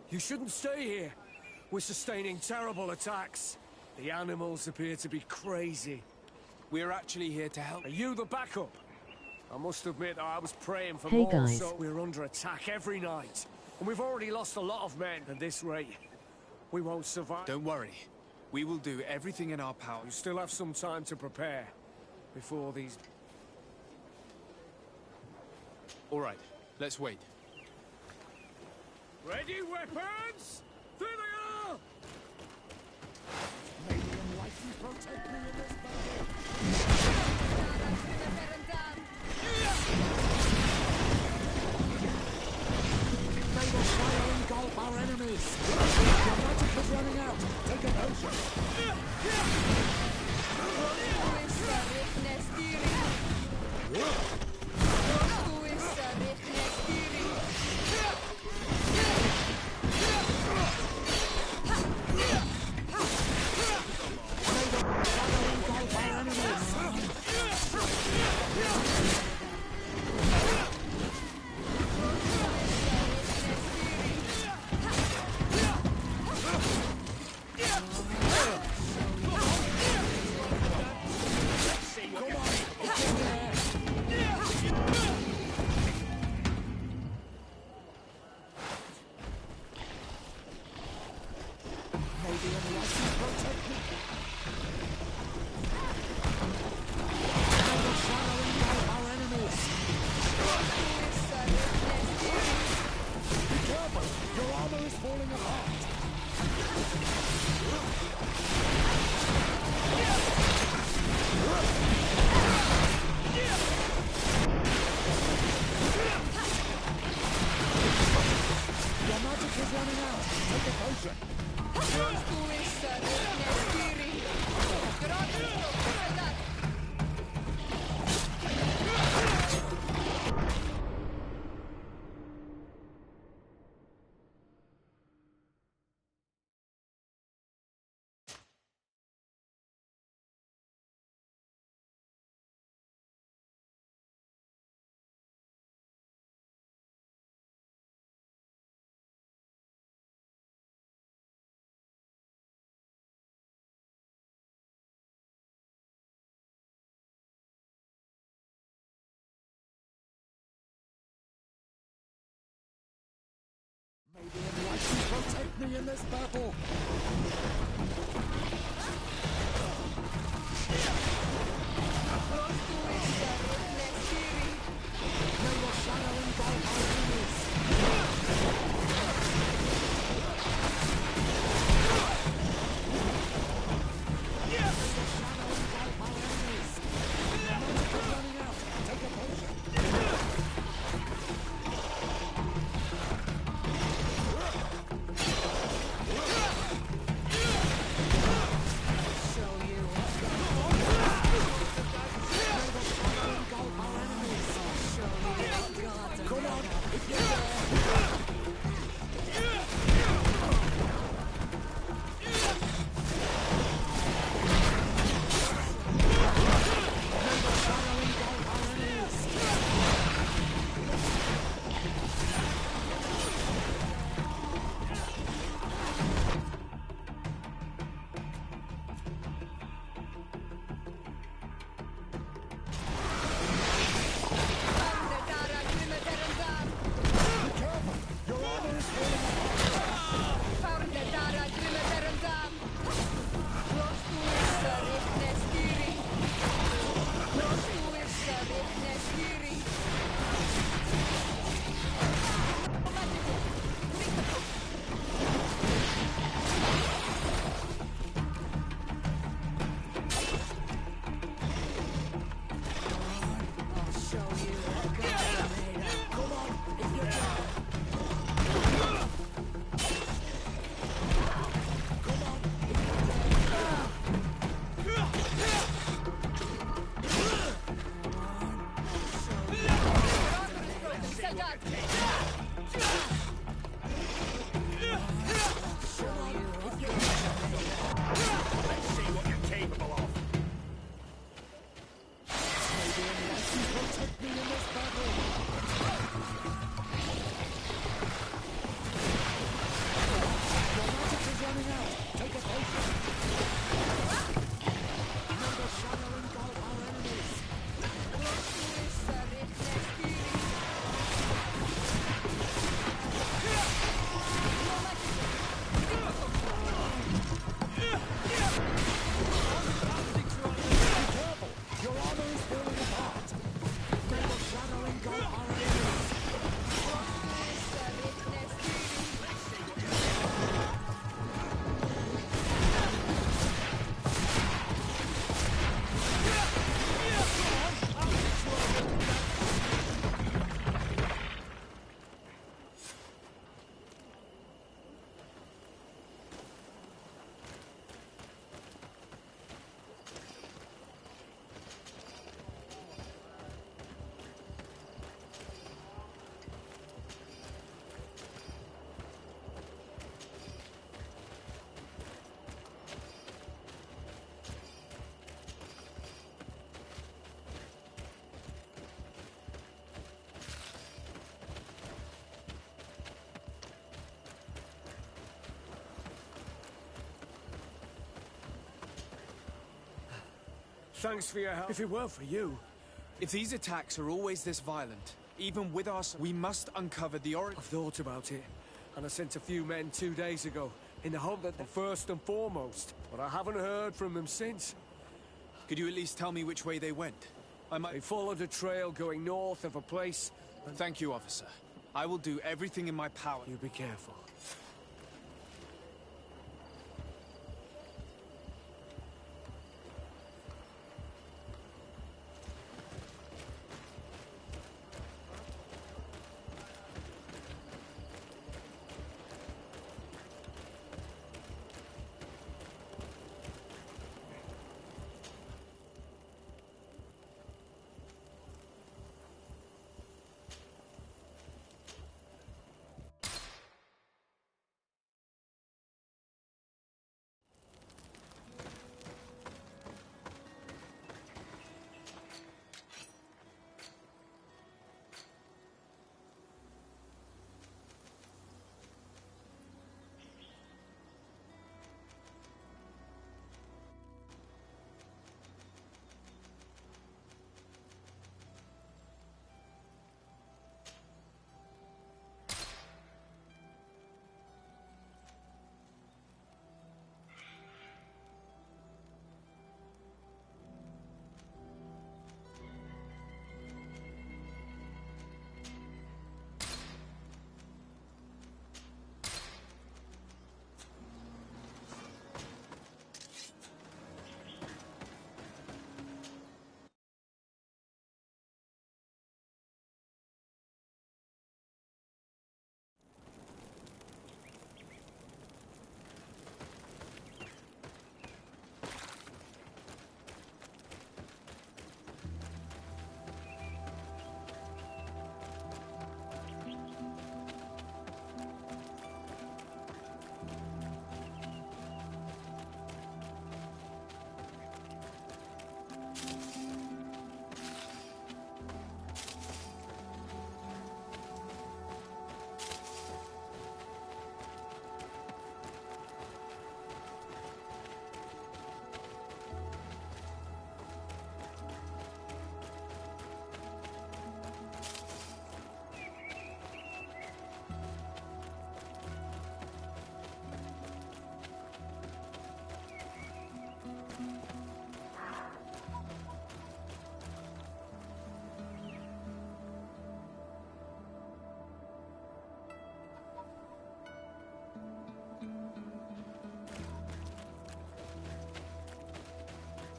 You shouldn't stay here. We're sustaining terrible attacks. The animals appear to be crazy. We're actually here to help. Are you the backup? I must admit, I was praying for Hey, more, guys. so we're under attack every night. And we've already lost a lot of men at this rate. We won't survive. Don't worry. We will do everything in our power. You still have some time to prepare before these... All right, let's wait. Ready, weapons? There they are! May the Enlightened protect me in this battle. May the fire engulf our enemies. Your magic is running out. Take a potion. May the Enlightened protect me in this battle. May the shadow engulf our enemies. May the shadow engulf our enemies. Your magic is running out. Take a potion. Thanks for your help. If it weren't for you... If these attacks are always this violent, even with us, we must uncover the origin. I've thought about it, and I sent a few men 2 days ago, in the hope that they're first and foremost, but I haven't heard from them since. Could you at least tell me which way they went? They followed a trail going north of a place... Thank you, officer. I will do everything in my power. You be careful.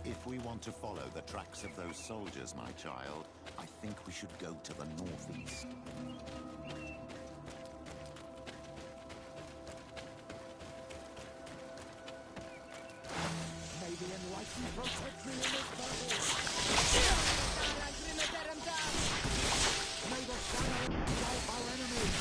If we want to follow the tracks of those soldiers, my child, I think we should go to the northeast. May the enlightened protect me in this battle! May the shadow engulf our enemies!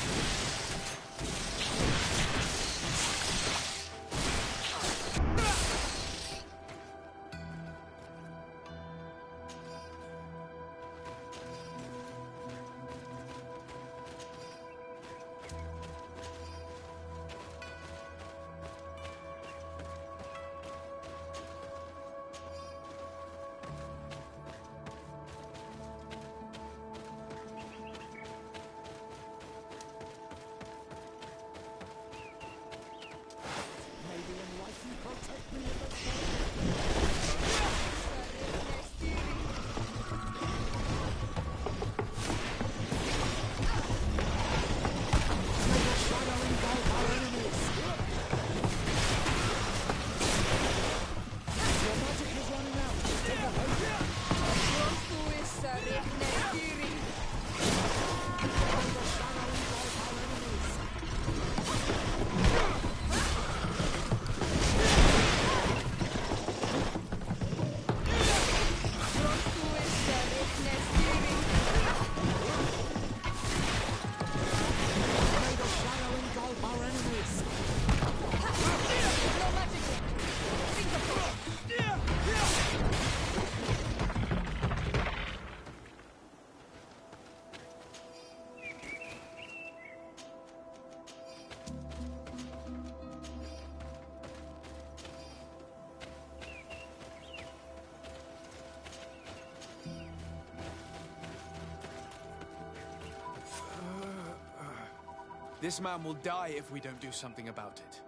This man will die if we don't do something about it.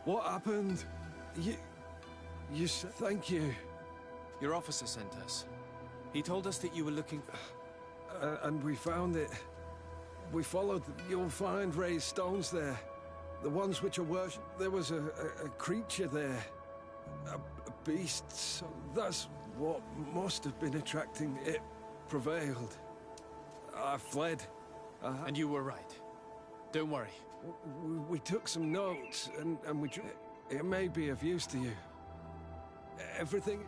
What happened? You said thank you. Your officer sent us. He told us that you were looking for... And we found it. We followed. You'll find raised stones there. The ones which are worshipped. There was a creature there. A beast. So that's what must have been attracting it. Prevailed. I fled. And you were right. Don't worry. We took some notes, and we... It may be of use to you. Everything...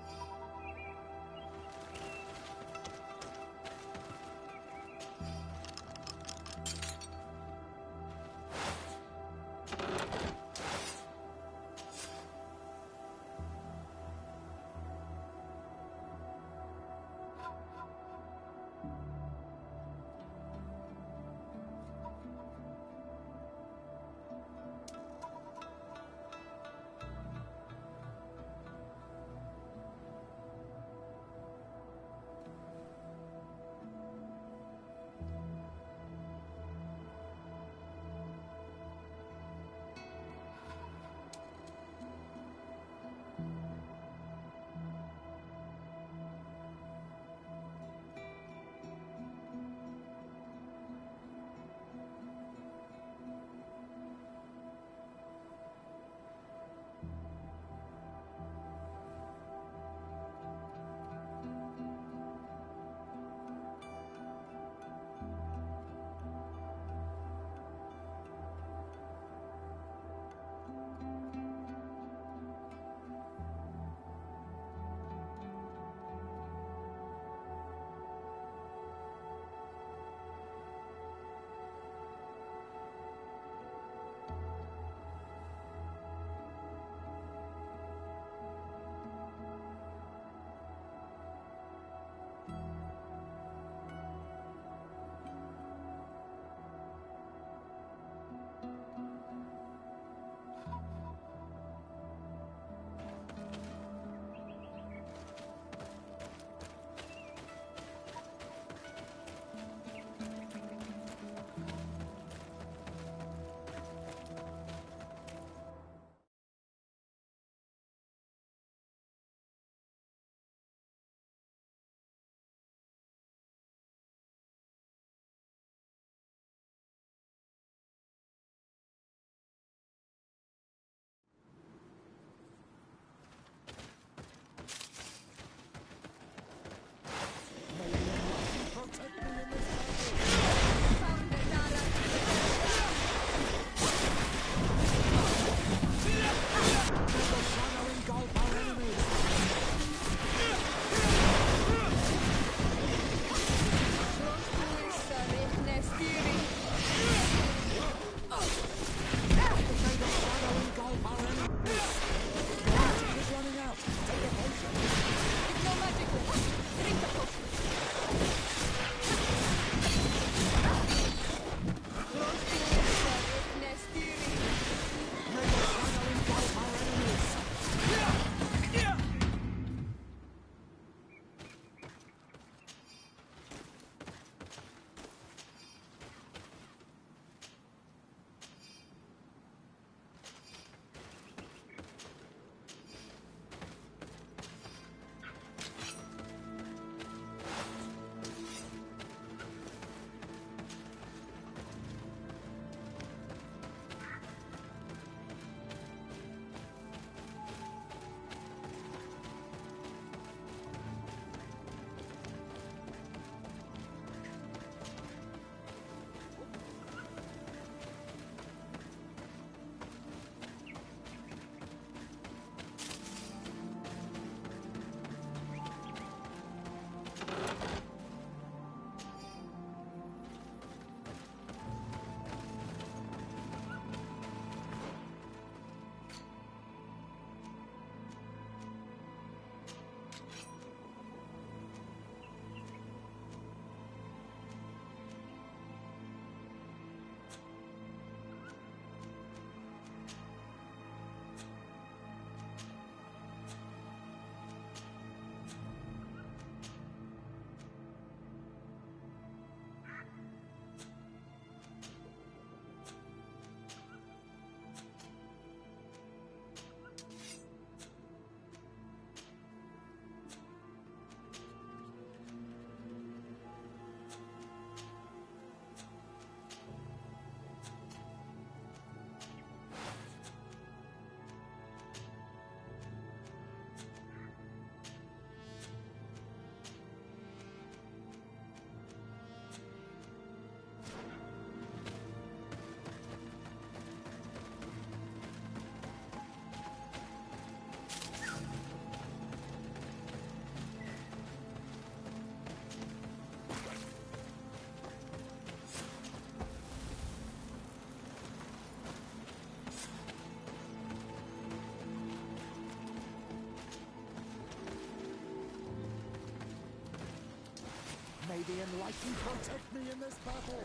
may the enlightened protect me in this battle.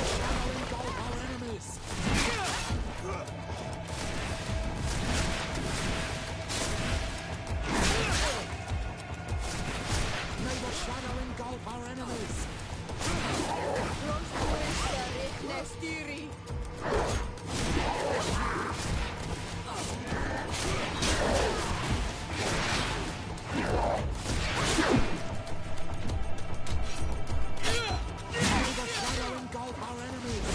Shadow engulf our enemies. May the shadow engulf our enemies. May the shadow engulf our enemies.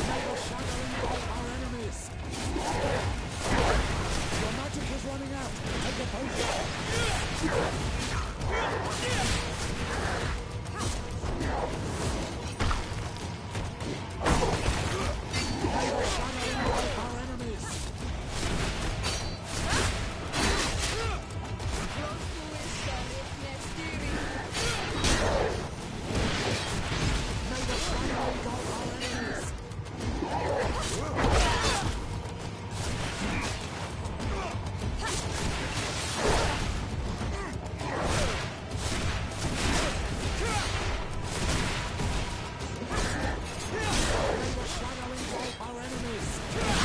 May the shadow engulf our enemies. Your magic is running out. Take a potion. May the shadow engulf our enemies. May the shadow engulf our enemies. May the shadow engulf our enemies. May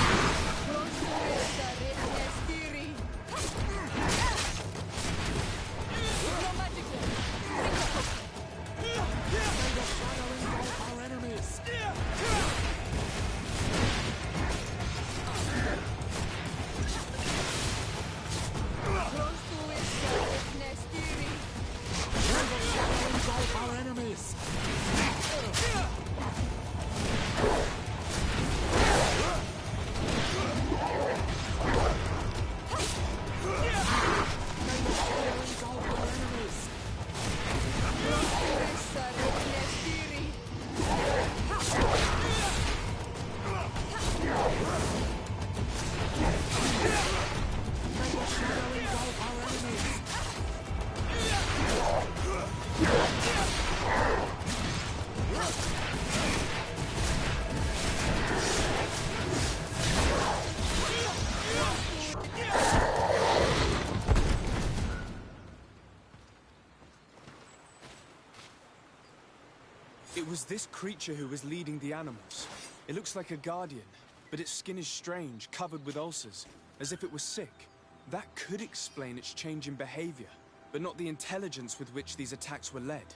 the shadow engulf our enemies. May the shadow engulf our enemies. May the shadow engulf our enemies. May the shadow engulf our enemies. It was this creature who was leading the animals. It looks like a guardian, but its skin is strange, covered with ulcers, as if it was sick. That could explain its change in behavior, but not the intelligence with which these attacks were led.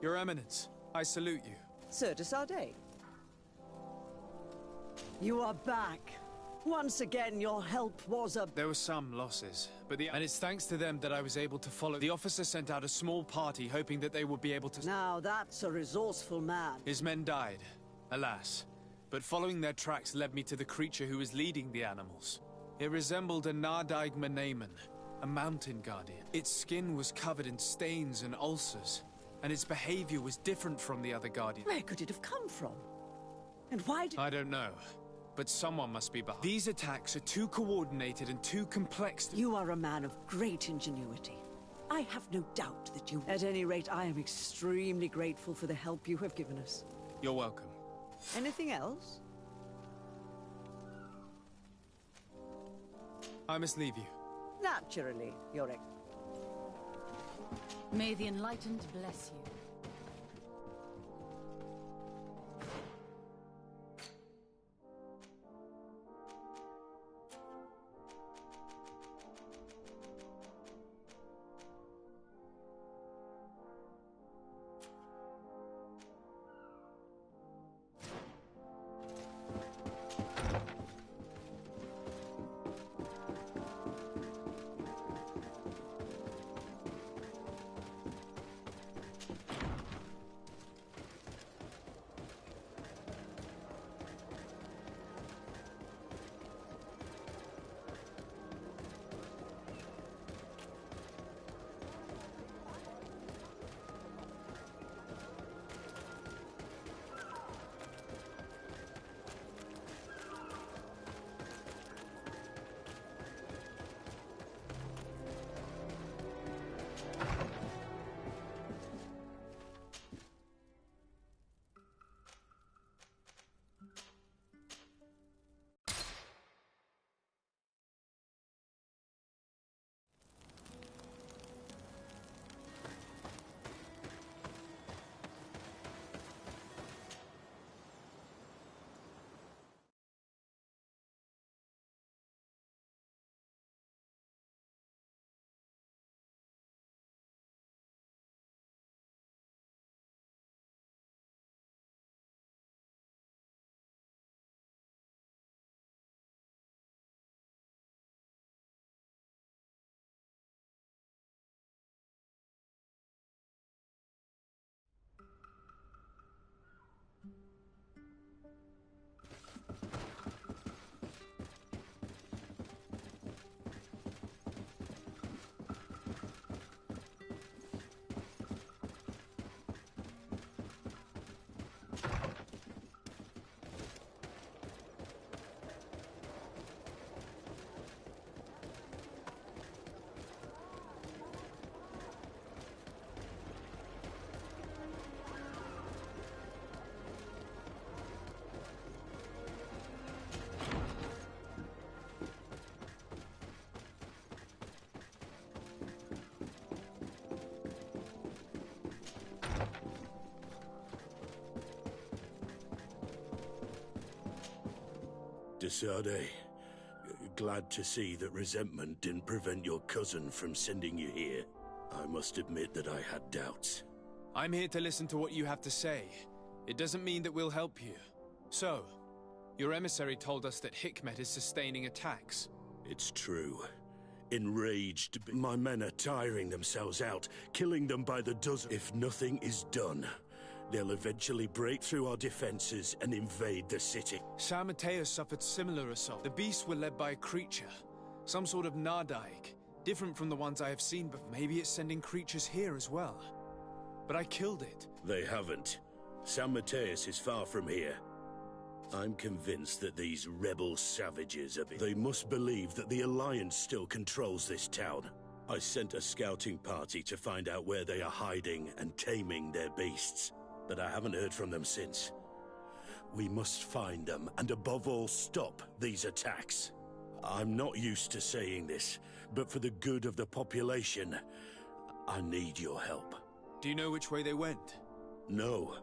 Your Eminence, I salute you. Sir de Sardet. You are back. Once again, your help was a... There were some losses, but and it's thanks to them that I was able to follow. The officer sent out a small party, hoping that they would be able to... Now that's a resourceful man. His men died, alas. But following their tracks led me to the creature who was leading the animals. It resembled a Nardaig Menaemon, a mountain guardian. Its skin was covered in stains and ulcers, and its behavior was different from the other guardians. Where could it have come from? And why did... I don't know. But someone must be behind. These attacks are too coordinated and too complex to... You are a man of great ingenuity. I have no doubt that you... At any rate, I am extremely grateful for the help you have given us. You're welcome. Anything else? I must leave you. Naturally, Your Excellency. May the Enlightened bless you. De Sardet, glad to see that resentment didn't prevent your cousin from sending you here. I must admit that I had doubts. I'm here to listen to what you have to say. It doesn't mean that we'll help you. So, your emissary told us that Hikmet is sustaining attacks. It's true. Enraged, my men are tiring themselves out, killing them by the dozen. If nothing is done, they'll eventually break through our defenses and invade the city. San Mateus suffered similar assault. The beasts were led by a creature, some sort of Nardaig, different from the ones I have seen before. Maybe it's sending creatures here as well. But I killed it. They haven't. San Mateus is far from here. I'm convinced that these rebel savages are... They must believe that the Alliance still controls this town. I sent a scouting party to find out where they are hiding and taming their beasts, but I haven't heard from them since. We must find them, and above all, stop these attacks. I'm not used to saying this, but for the good of the population, I need your help. Do you know which way they went? No.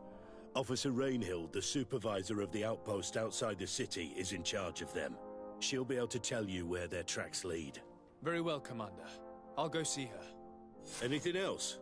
Officer Rainhill, the supervisor of the outpost outside the city, is in charge of them. She'll be able to tell you where their tracks lead. Very well, Commander. I'll go see her. Anything else?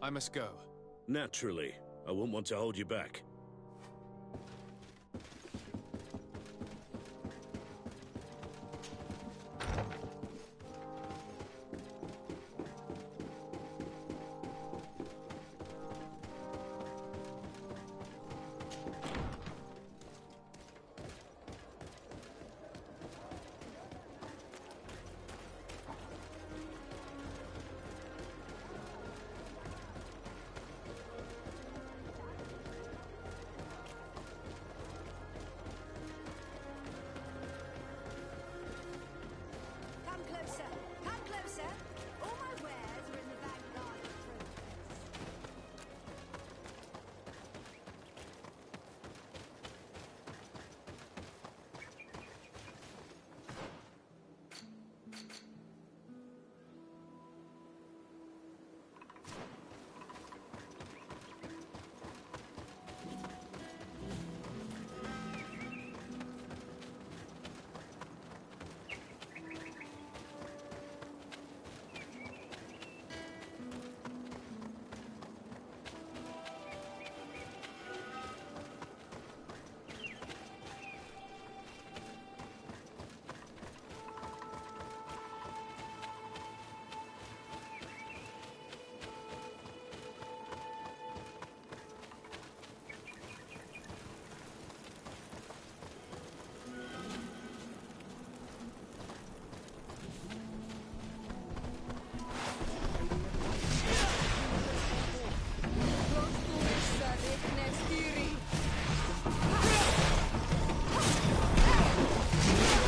I must go. Naturally. I wouldn't want to hold you back. Come closer! Come closer! All my wares are in the vanguard of progress.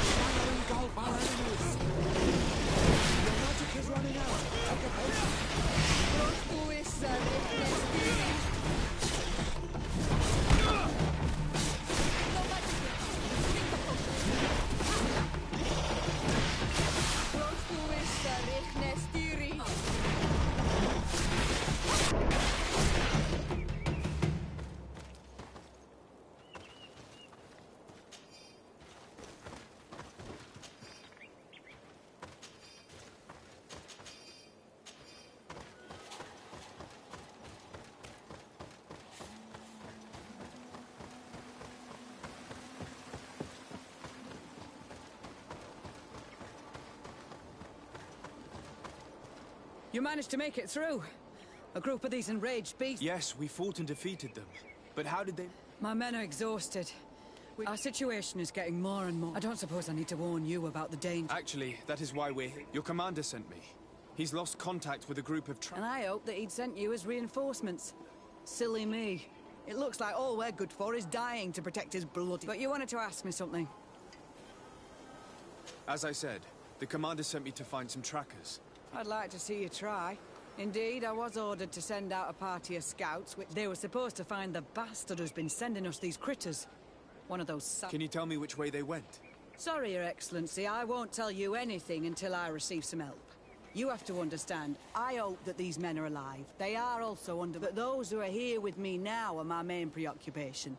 Firing golf our enemies! Your magic is running out! Take a potion! You managed to make it through. A group of these enraged beasts. Yes, we fought and defeated them. But how did they... My men are exhausted. Our situation is getting more and more. I don't suppose I need to warn you about the danger. Actually, that is why we're here. Your commander sent me. He's lost contact with a group of And I hope that he'd sent you as reinforcements. Silly me. It looks like all we're good for is dying to protect his blood. But you wanted to ask me something. As I said, the commander sent me to find some trackers. I'd like to see you try. Indeed, I was ordered to send out a party of scouts, which they were supposed to find the bastard who's been sending us these critters. One of those... Can you tell me which way they went? Sorry, Your Excellency, I won't tell you anything until I receive some help. You have to understand, I hope that these men are alive. They are also under... But those who are here with me now are my main preoccupation.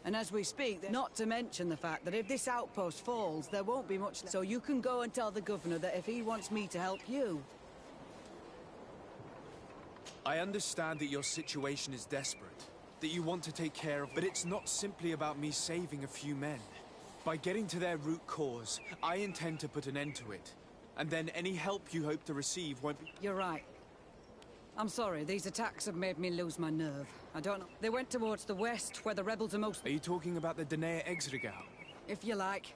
And as we speak, not to mention the fact that if this outpost falls, there won't be much... So you can go and tell the governor that if he wants me to help you... I understand that your situation is desperate, that you want to take care of... But it's not simply about me saving a few men. By getting to their root cause, I intend to put an end to it. And then any help you hope to receive won't be... You're right. I'm sorry, these attacks have made me lose my nerve. I don't know. They went towards the west, where the rebels are most... Are you talking about the Danea Exregau? If you like.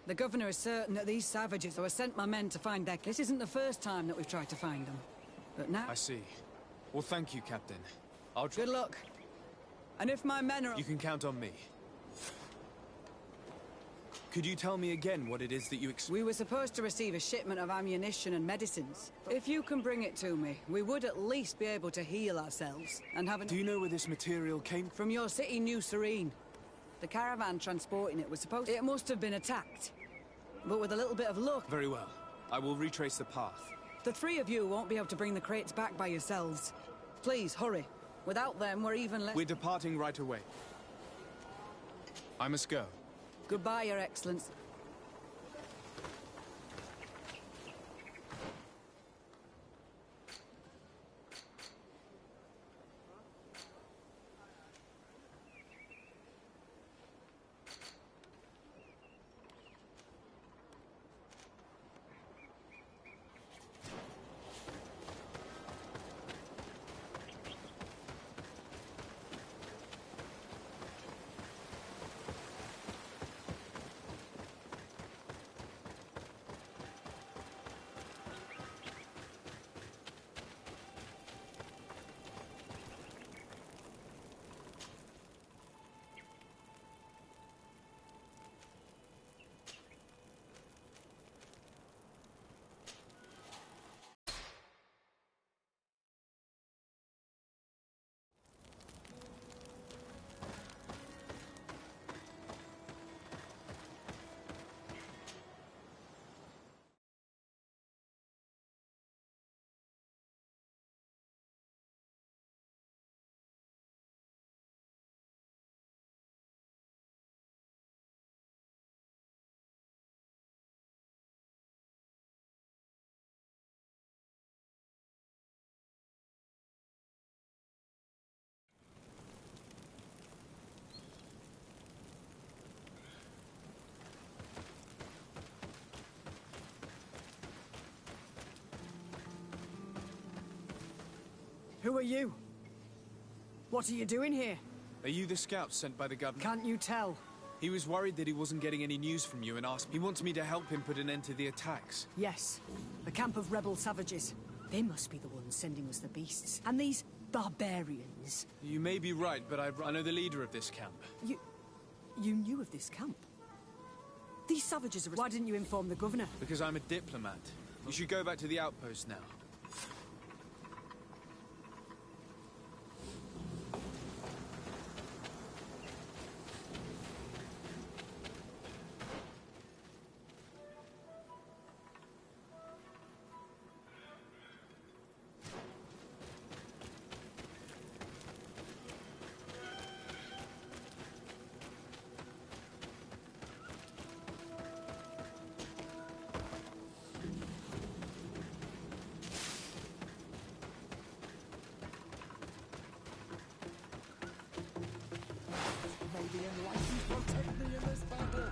The governor is certain that these savages who have sent my men to find their... This isn't the first time that we've tried to find them. But now... I see. Well, thank you, Captain. I'll try... Good luck. And if my men are... You can count on me. Could you tell me again what it is that you We were supposed to receive a shipment of ammunition and medicines. If you can bring it to me, we would at least be able to heal ourselves and have... Do you know where this material came from? Your city, New Serene. The caravan transporting it was supposed... It must have been attacked. But with a little bit of luck... Very well. I will retrace the path. The three of you won't be able to bring the crates back by yourselves. Please, hurry. Without them, we're even less... We're departing right away. I must go. Goodbye, Your Excellency. Who are you? What are you doing here? Are you the scout sent by the governor? Can't you tell? He was worried that he wasn't getting any news from you and asked. He wants me to help him put an end to the attacks. Yes. A camp of rebel savages. They must be the ones sending us the beasts. And these barbarians. You may be right, but I know the leader of this camp. You knew of this camp? These savages are... Why didn't you inform the governor? Because I'm a diplomat. You should go back to the outpost now. May the enlightened protect me in this battle.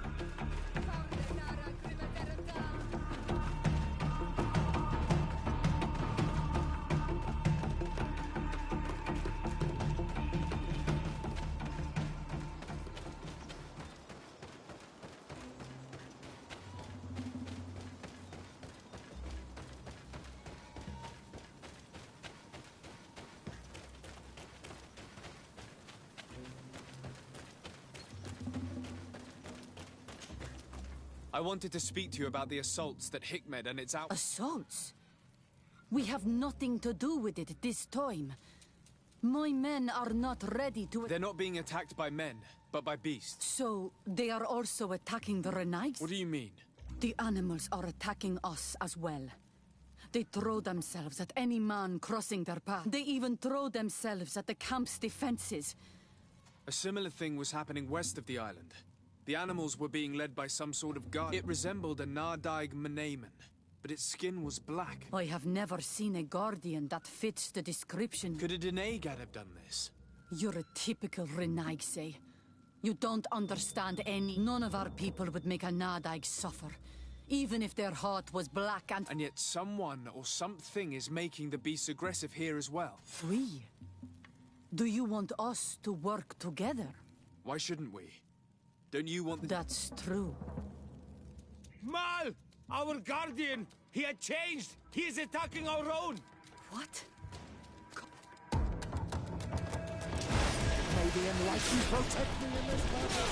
I wanted to speak to you about the assaults that Hikmed and its out... Assaults? We have nothing to do with it this time. My men are not ready to... They're not being attacked by men, but by beasts. So, they are also attacking the Renaigs? What do you mean? The animals are attacking us as well. They throw themselves at any man crossing their path. They even throw themselves at the camp's defenses. A similar thing was happening west of the island. The animals were being led by some sort of guard. It resembled a Nardaig Mnemen, but its skin was black. I have never seen a guardian that fits the description. Could a Denaygad have done this? You're a typical Renaigse. You don't understand any... None of our people would make a Nardaig suffer, even if their heart was black and... And yet someone or something is making the beasts aggressive here as well. We? Do you want us to work together? Why shouldn't we? Don't you want... That's true. Mal! Our guardian! He had changed! He is attacking our own! What? May the enlightened protect me in this battle.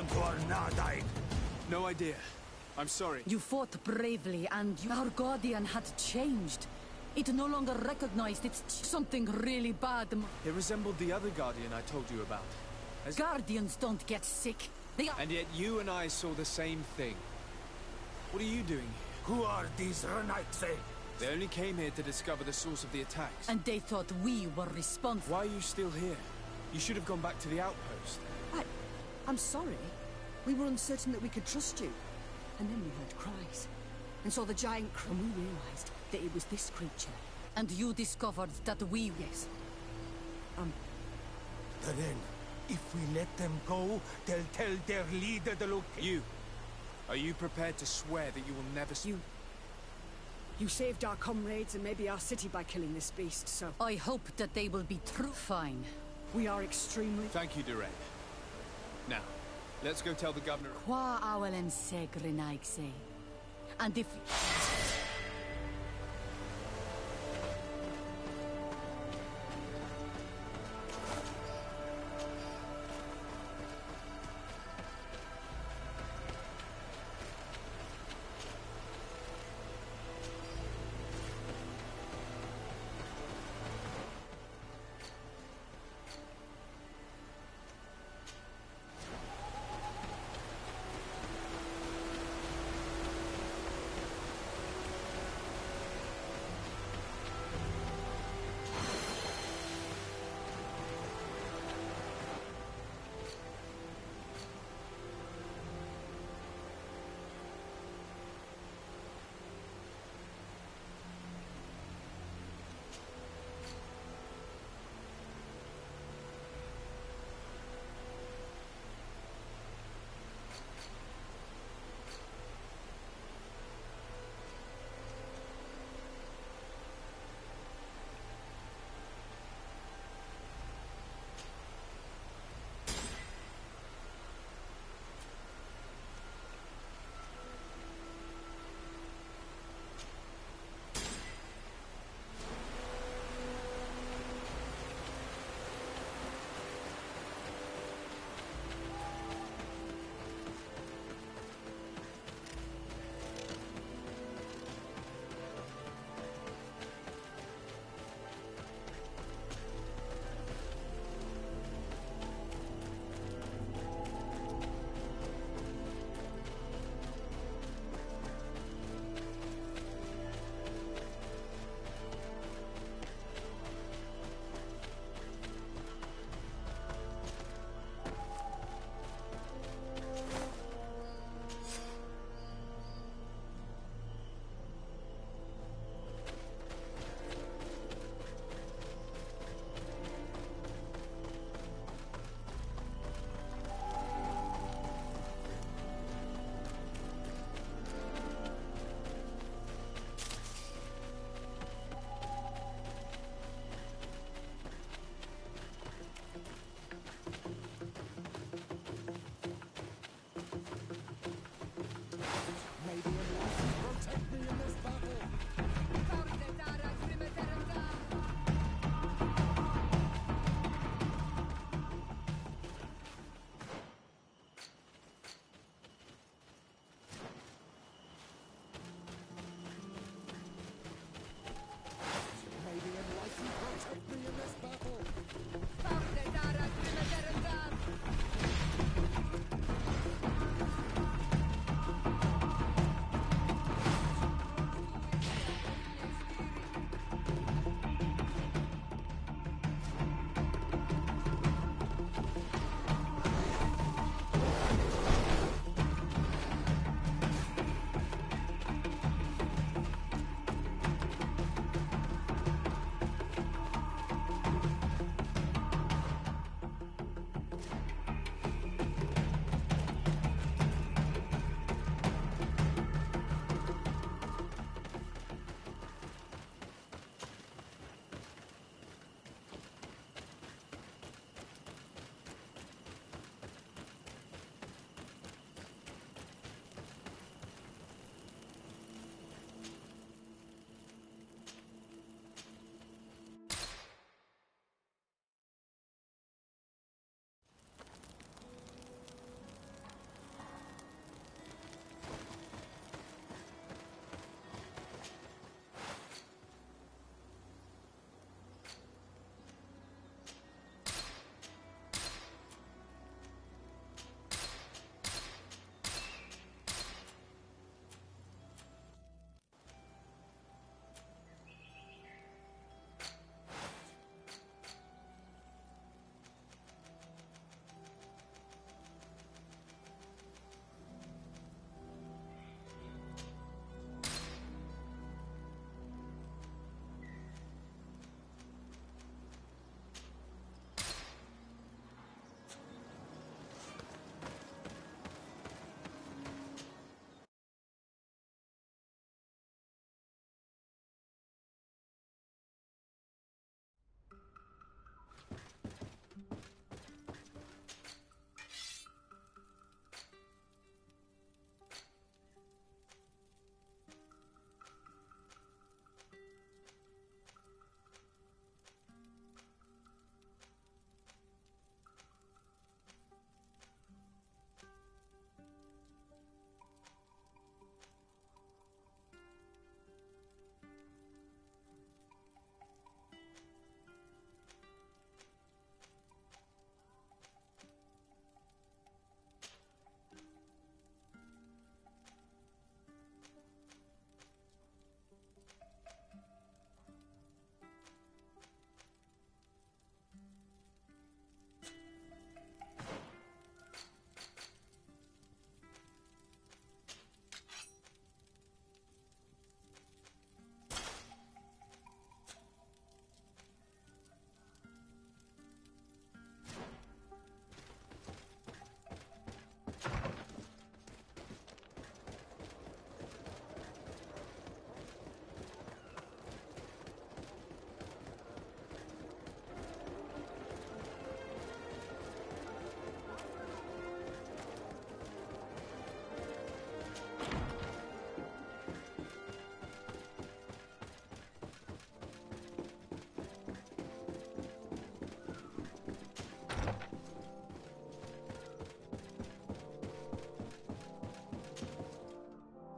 happened to our Nadaig? No idea. I'm sorry. You fought bravely, and our Guardian had changed. It no longer recognized it's something really bad. It resembled the other Guardian I told you about. Guardians don't get sick. They are... And yet you and I saw the same thing. What are you doing here? Who are these Renaigse? They only came here to discover the source of the attacks. And they thought we were responsible. Why are you still here? You should have gone back to the outpost. I'm sorry. We were uncertain that we could trust you. And then we heard cries. And saw the giant and we realized that it was this creature. And you discovered that we... Yes. Then, if we let them go, they'll tell their leader the location. Are you prepared to swear that you will never... You saved our comrades and maybe our city by killing this beast, so... I hope that they will be true. Fine. We are extremely... Thank you, Duret. Now, let's go tell the governor... Qua awelen seg renaigse. And if...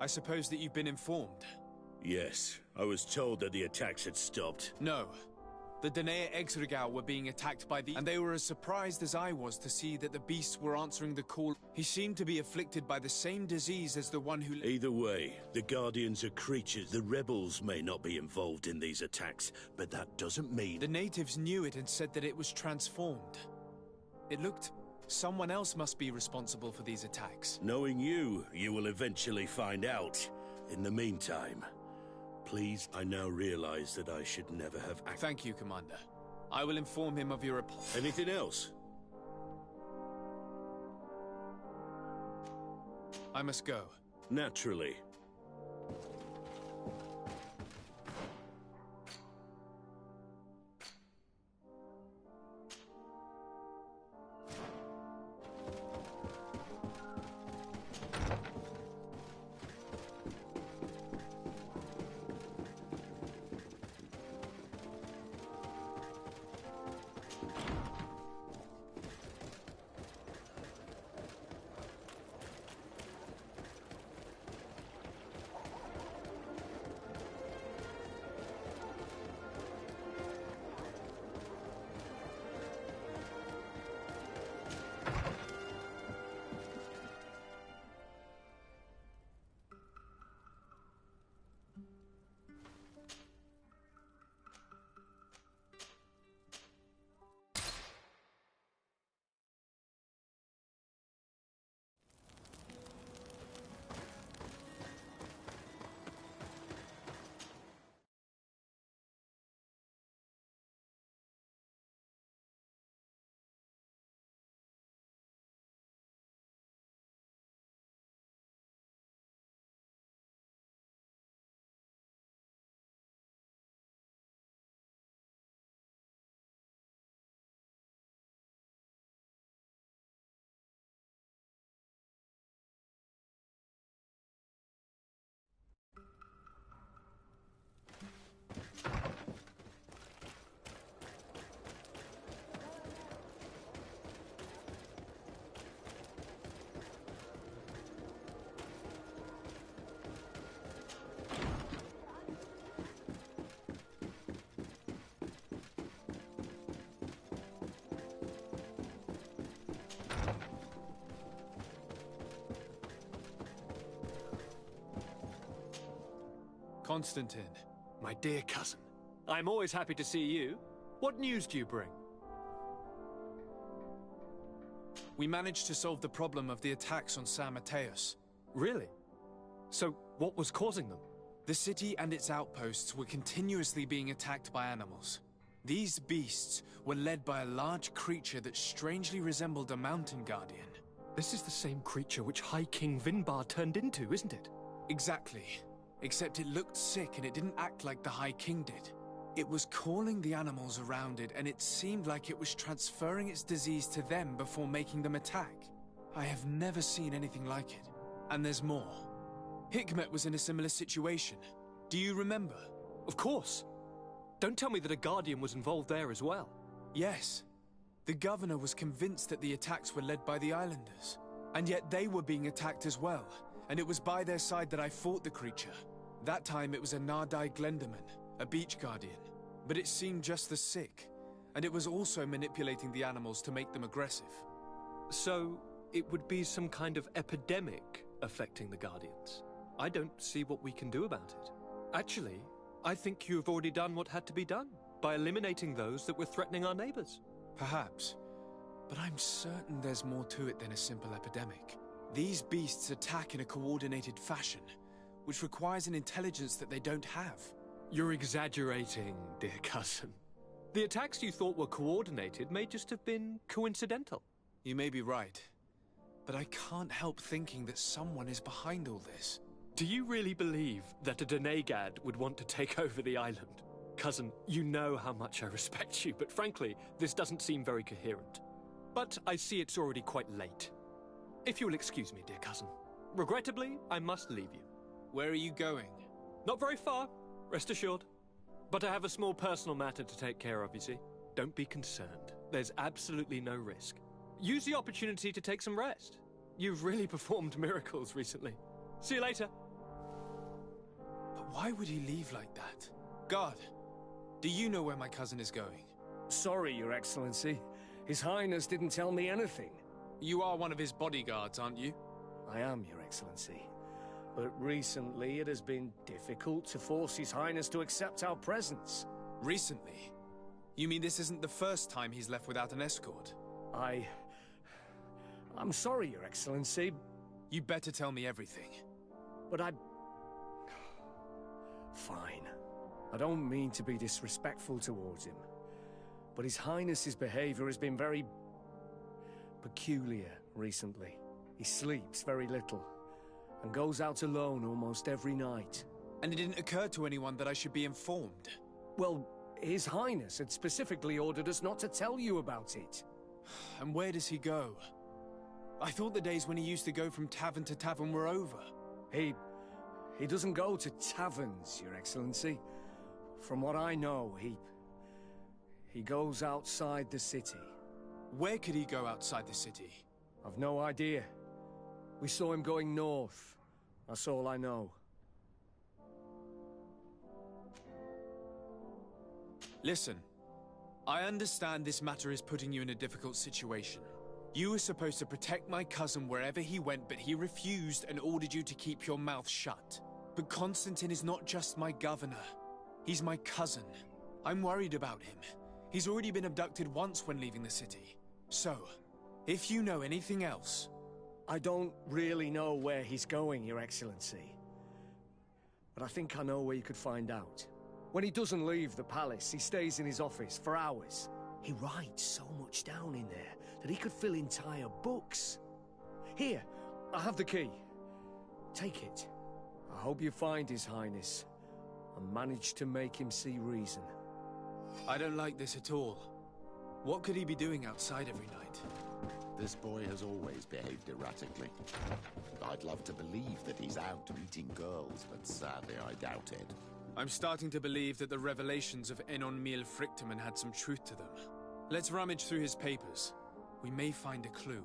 I suppose that you've been informed. Yes, I was told that the attacks had stopped. No. The Danae Exregao were being attacked by the... And they were as surprised as I was to see that the beasts were answering the call. He seemed to be afflicted by the same disease as the one who... Either way, the Guardians are creatures. The rebels may not be involved in these attacks, but that doesn't mean... The natives knew it and said that it was transformed. It looked... Someone else must be responsible for these attacks. Knowing you, you will eventually find out. In the meantime, please, I now realize that I should never have acted. Thank you, Commander. I will inform him of your... Anything else? I must go. Naturally. Constantine. My dear cousin, I'm always happy to see you. What news do you bring? We managed to solve the problem of the attacks on San Mateus. Really? So, what was causing them? The city and its outposts were continuously being attacked by animals. These beasts were led by a large creature that strangely resembled a mountain guardian. This is the same creature which High King Vinbar turned into, isn't it? Exactly. Except it looked sick and it didn't act like the High King did. It was calling the animals around it, and it seemed like it was transferring its disease to them before making them attack. I have never seen anything like it. And there's more. Hikmet was in a similar situation. Do you remember? Of course. Don't tell me that a Guardian was involved there as well. Yes. The governor was convinced that the attacks were led by the islanders. And yet they were being attacked as well. And it was by their side that I fought the creature. That time it was a Nardai Glenderman, a beach guardian. But it seemed just as sick. And it was also manipulating the animals to make them aggressive. So, it would be some kind of epidemic affecting the Guardians. I don't see what we can do about it. Actually, I think you've already done what had to be done, by eliminating those that were threatening our neighbors. Perhaps. But I'm certain there's more to it than a simple epidemic. These beasts attack in a coordinated fashion, which requires an intelligence that they don't have. You're exaggerating, dear cousin. The attacks you thought were coordinated may just have been coincidental. You may be right, but I can't help thinking that someone is behind all this. Do you really believe that a Denegad would want to take over the island? Cousin, you know how much I respect you, but frankly, this doesn't seem very coherent. But I see it's already quite late. If you'll excuse me, dear cousin. Regrettably, I must leave you. Where are you going? Not very far, rest assured. But I have a small personal matter to take care of, you see. Don't be concerned. There's absolutely no risk. Use the opportunity to take some rest. You've really performed miracles recently. See you later. Why would he leave like that? Guard, do you know where my cousin is going? Sorry, Your Excellency. His Highness didn't tell me anything. You are one of his bodyguards, aren't you? I am, Your Excellency. But recently it has been difficult to force His Highness to accept our presence. Recently? You mean this isn't the first time he's left without an escort? I'm sorry, Your Excellency. You better tell me everything. But Fine. I don't mean to be disrespectful towards him. But His Highness's behavior has been very peculiar recently. He sleeps very little, and goes out alone almost every night. And it didn't occur to anyone that I should be informed? Well, His Highness had specifically ordered us not to tell you about it. And where does he go? I thought the days when he used to go from tavern to tavern were over. He doesn't go to taverns, Your Excellency. From what I know, he goes outside the city. Where could he go outside the city? I've no idea. We saw him going north. That's all I know. Listen, I understand this matter is putting you in a difficult situation. You were supposed to protect my cousin wherever he went, but he refused and ordered you to keep your mouth shut. But Constantine is not just my governor. He's my cousin. I'm worried about him. He's already been abducted once when leaving the city. So, if you know anything else... I don't really know where he's going, Your Excellency. But I think I know where you could find out. When he doesn't leave the palace, he stays in his office for hours. He writes so much down in there that he could fill entire books. Here, I have the key. Take it. I hope you find His Highness and manage to make him see reason. I don't like this at all. What could he be doing outside every night? This boy has always behaved erratically. I'd love to believe that he's out meeting girls, but sadly I doubt it. I'm starting to believe that the revelations of Enon Mil Frictamen had some truth to them. Let's rummage through his papers. We may find a clue.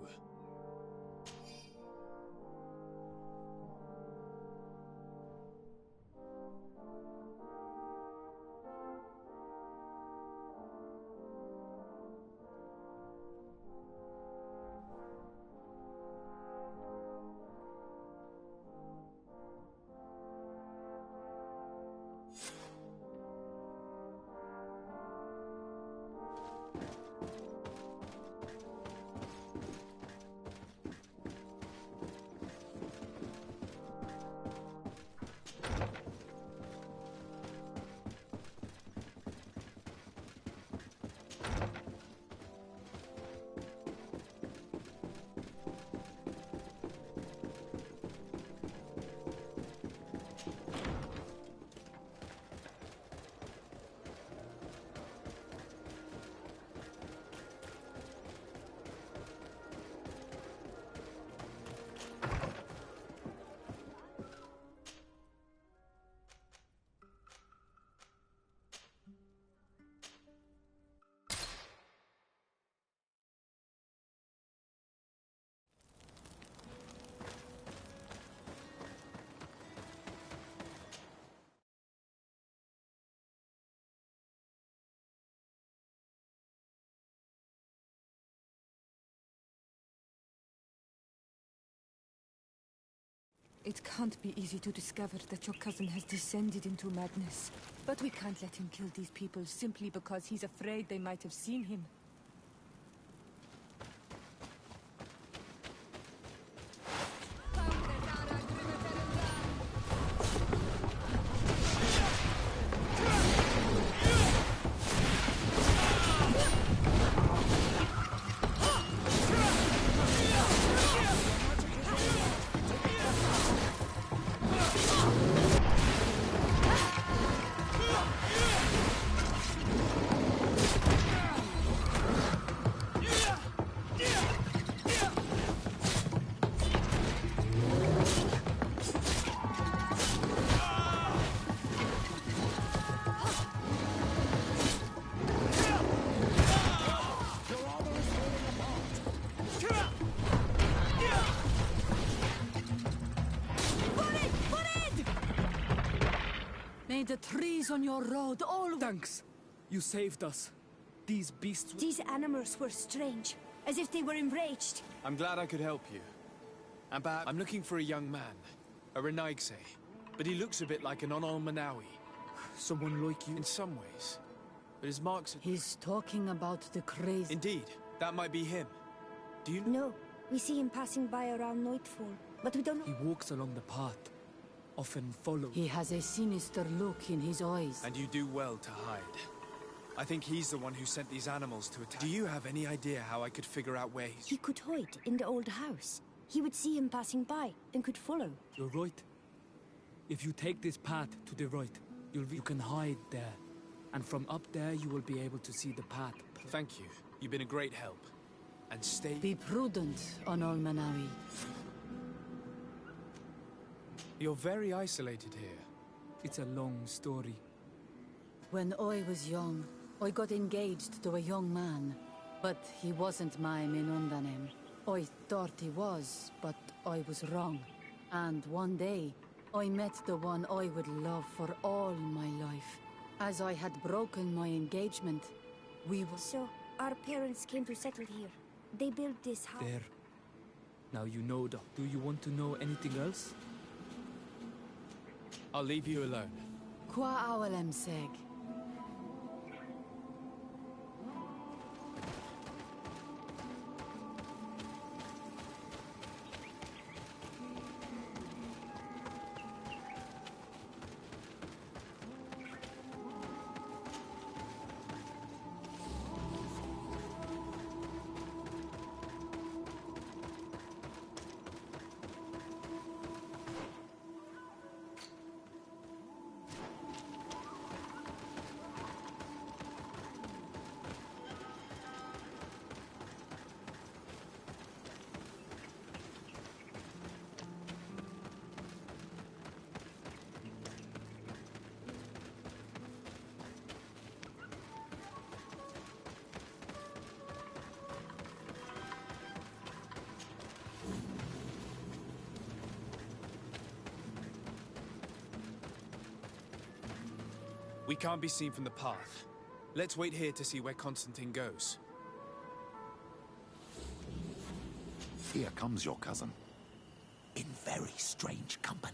It can't be easy to discover that your cousin has descended into madness. But we can't let him kill these people simply because he's afraid they might have seen him. trees on your road, all... Thanks. You saved us. These beasts... These animals were strange, as if they were enraged. I'm glad I could help you. And perhaps I'm looking for a young man, a Renaigse, but he looks a bit like an Onol Manawi. Someone like you? In some ways. But his marks are... He's talking about the crazy... Indeed, that might be him. Do you... No, we see him passing by around nightfall, but we don't know... He walks along the path, often followed. He has a sinister look in his eyes. And you do well to hide. I think he's the one who sent these animals to attack. Do you have any idea how I could figure out where he's... He could hide in the old house. He would see him passing by and could follow. You're right. If you take this path to the right, you can hide there. And from up there, you will be able to see the path. Thank you. You've been a great help. And stay... Be prudent, Onol Manawi. You're very isolated here. It's a long story. When I was young, I got engaged to a young man. But he wasn't my Minundanem. I thought he was, but I was wrong. And one day, I met the one I would love for all my life. As I had broken my engagement, we were... So, our parents came to settle here. They built this house. There. Now you know that. Do you want to know anything else? I'll leave you alone. Qua awalem seg. We can't be seen from the path. Let's wait here to see where Constantine goes. Here comes your cousin. In very strange company.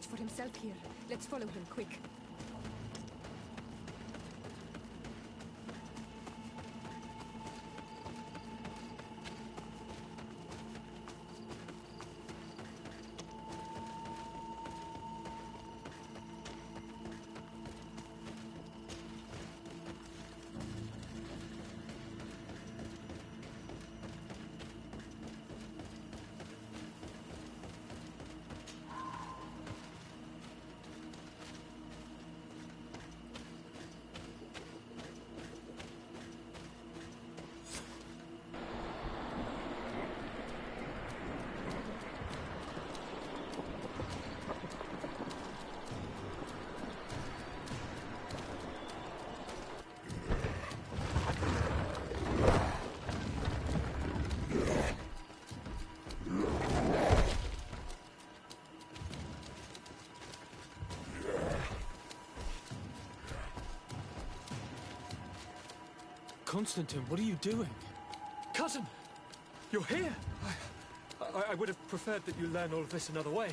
For himself here. Let's follow him, quick. Constantine, what are you doing? Cousin! You're here! I would have preferred that you learn all of this another way.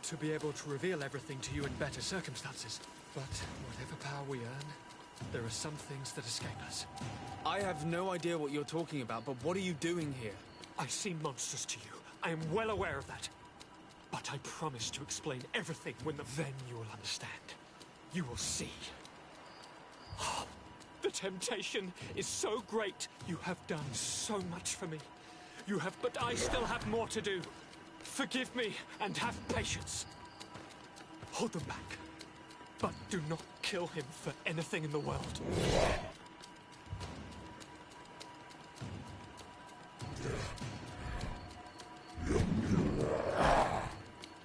To be able to reveal everything to you in better circumstances. But whatever power we earn, there are some things that escape us. I have no idea what you're talking about, but what are you doing here? I seem monstrous to you. I am well aware of that. But I promise to explain everything then you will understand. You will see. Oh, the temptation is so great. You have done so much for me. You have, but I still have more to do. Forgive me and have patience. Hold them back. But do not kill him for anything in the world.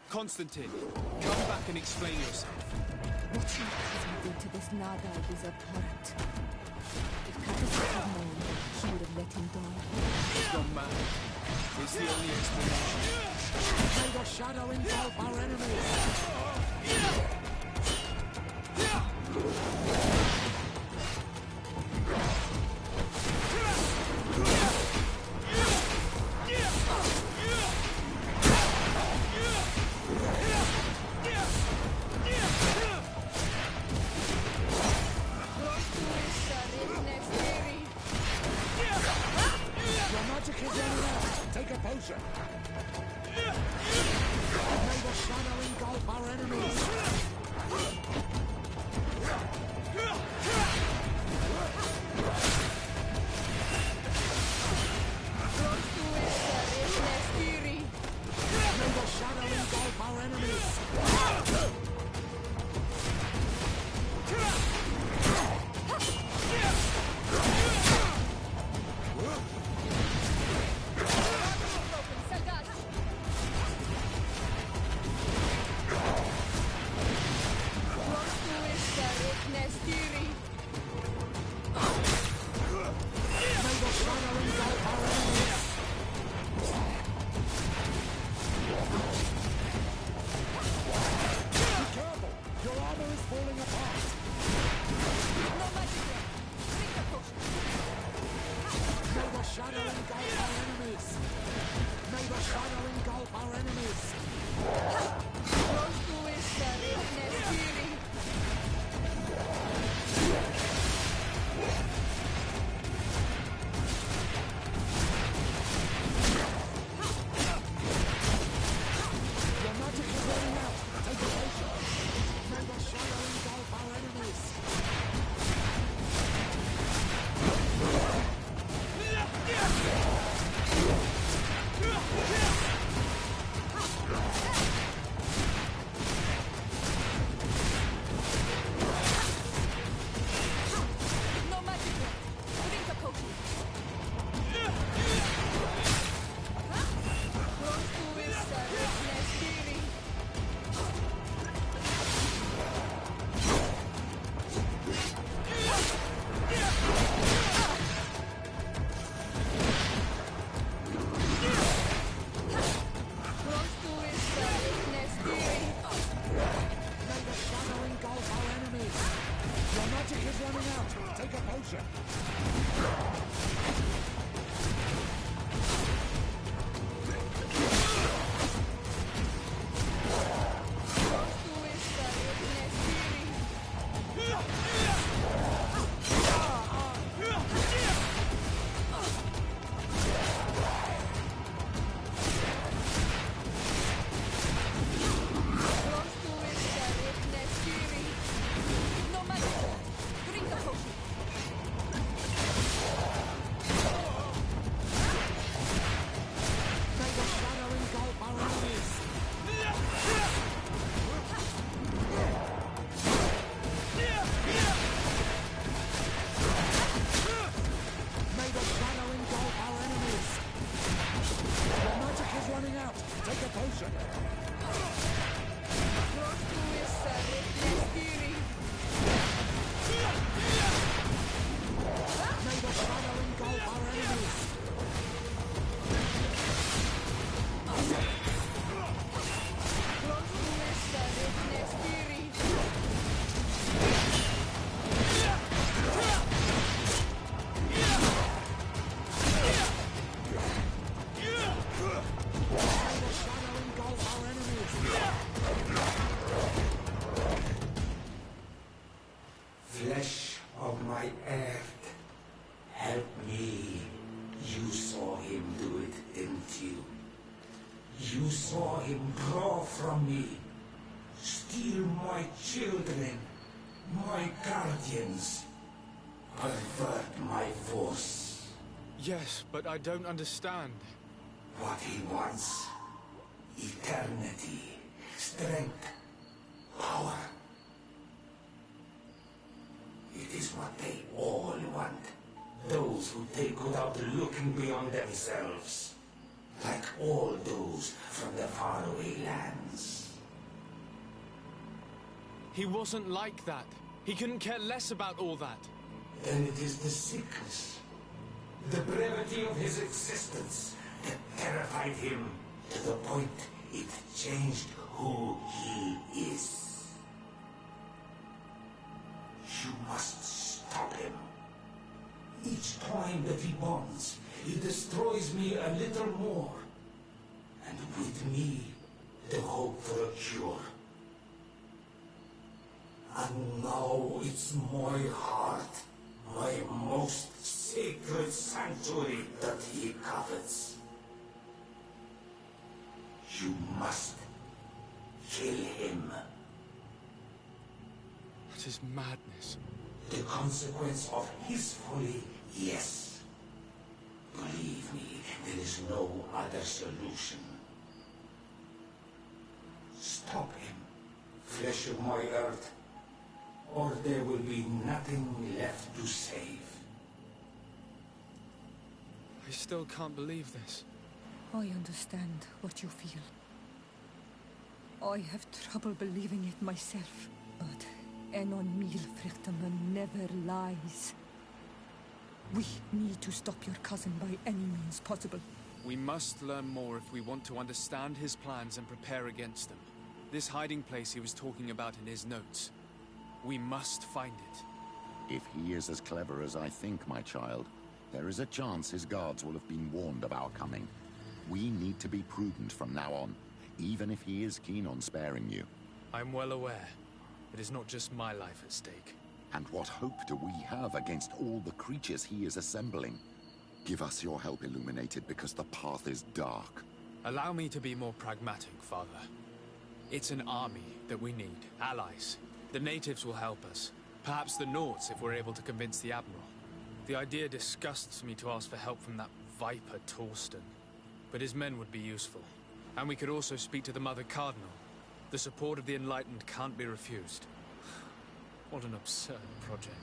Constantine, come back and explain yourself. What your cousin did to this Naga is abhorrent. If Cactus had known, he would have let him die. He's gone mad. It's the only explanation. May the shadow engulf our enemies! Your magic is running out! Take a potion! May the shadow engulf our enemies! May the shadow engulf our enemies! him do it, didn't you? You saw him draw from me, steal my children, my guardians, pervert my force. Yes, but I don't understand. What he wants: eternity, strength, power. It is what they all want. Those who take without looking beyond themselves. Like all those from the faraway lands. He wasn't like that. He couldn't care less about all that. Then it is the sickness, the brevity of his existence that terrified him to the point it changed who he is. You must stop him. Each time that he bonds, he destroys me a little more. And with me, the hope for a cure. And now it's my heart, my most sacred sanctuary that he covets. You must kill him. That is madness. The consequence of his folly, yes. Believe me, there is no other solution. Stop him, flesh of my earth, or there will be nothing left to save. I still can't believe this. I understand what you feel. I have trouble believing it myself, but Enon Milfrichtaman never lies. We need to stop your cousin by any means possible. We must learn more if we want to understand his plans and prepare against them. This hiding place he was talking about in his notes. We must find it. If he is as clever as I think, my child, there is a chance his guards will have been warned of our coming. We need to be prudent from now on, even if he is keen on sparing you. I'm well aware. It is not just my life at stake. And what hope do we have against all the creatures he is assembling? Give us your help, Illuminated, because the path is dark. Allow me to be more pragmatic, Father. It's an army that we need, allies. The natives will help us. Perhaps the Nords, if we're able to convince the Admiral. The idea disgusts me to ask for help from that viper Torsten. But his men would be useful. And we could also speak to the Mother Cardinal. The support of the Enlightened can't be refused. What an absurd project.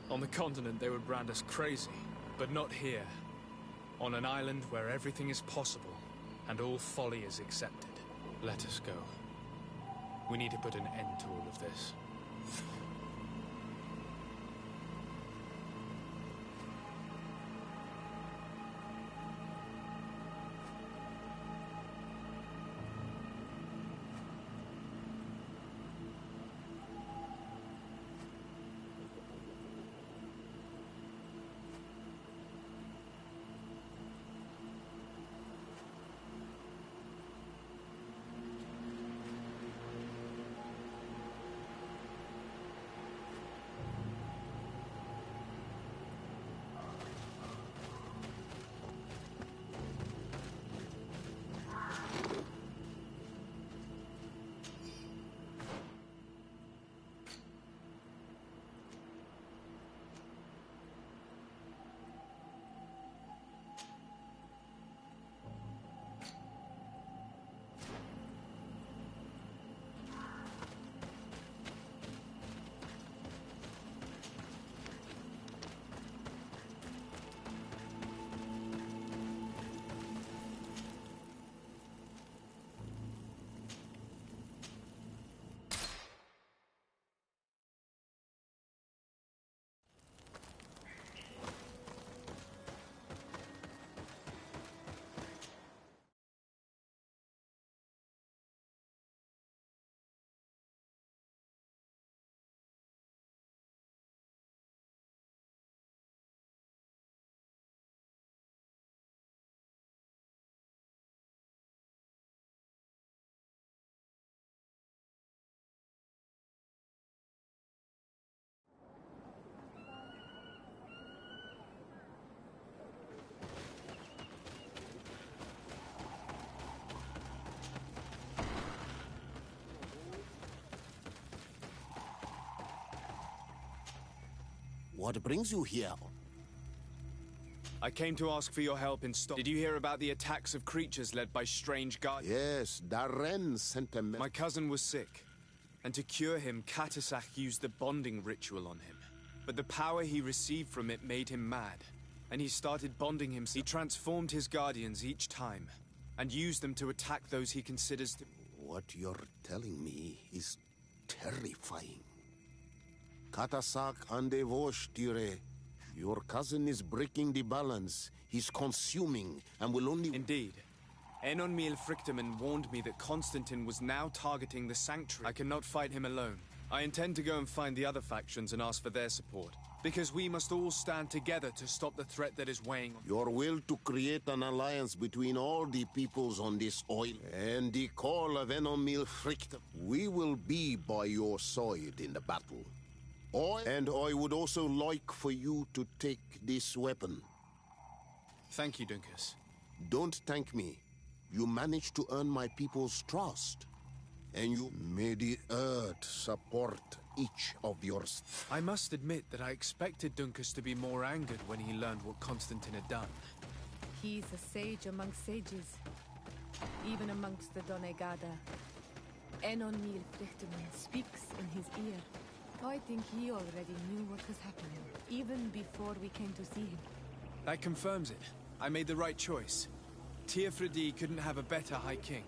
On the continent, they would brand us crazy. But not here. On an island where everything is possible, and all folly is accepted. Let us go. We need to put an end to all of this. What brings you here? I came to ask for your help in stop. Did you hear about the attacks of creatures led by strange guards? Yes, Darren sent a message. My cousin was sick, and to cure him, Katasak used the bonding ritual on him. But the power he received from it made him mad, and he started bonding himself. He transformed his guardians each time, and used them to attack those he considers to... What you're telling me is terrifying. Katasak ande vosh tire. Your cousin is breaking the balance. He's consuming, and will only... Indeed. Enon Frichtemann warned me that Constantine was now targeting the Sanctuary. I cannot fight him alone. I intend to go and find the other factions and ask for their support. Because we must all stand together to stop the threat that is weighing on... Your will to create an alliance between all the peoples on this oil, and the call of Enon Frichtemann. We will be by your side in the battle. And I would also like for you to take this weapon. Thank you, Dunkus. Don't thank me. You managed to earn my people's trust. And you may the earth support each of yours. I must admit that I expected Dunkus to be more angered when he learned what Constantine had done. He's a sage amongst sages, even amongst the Donegada. Enon Frichtemann speaks in his ear. I think he already knew what was happening, even before we came to see him. That confirms it. I made the right choice. Teofredi couldn't have a better High King.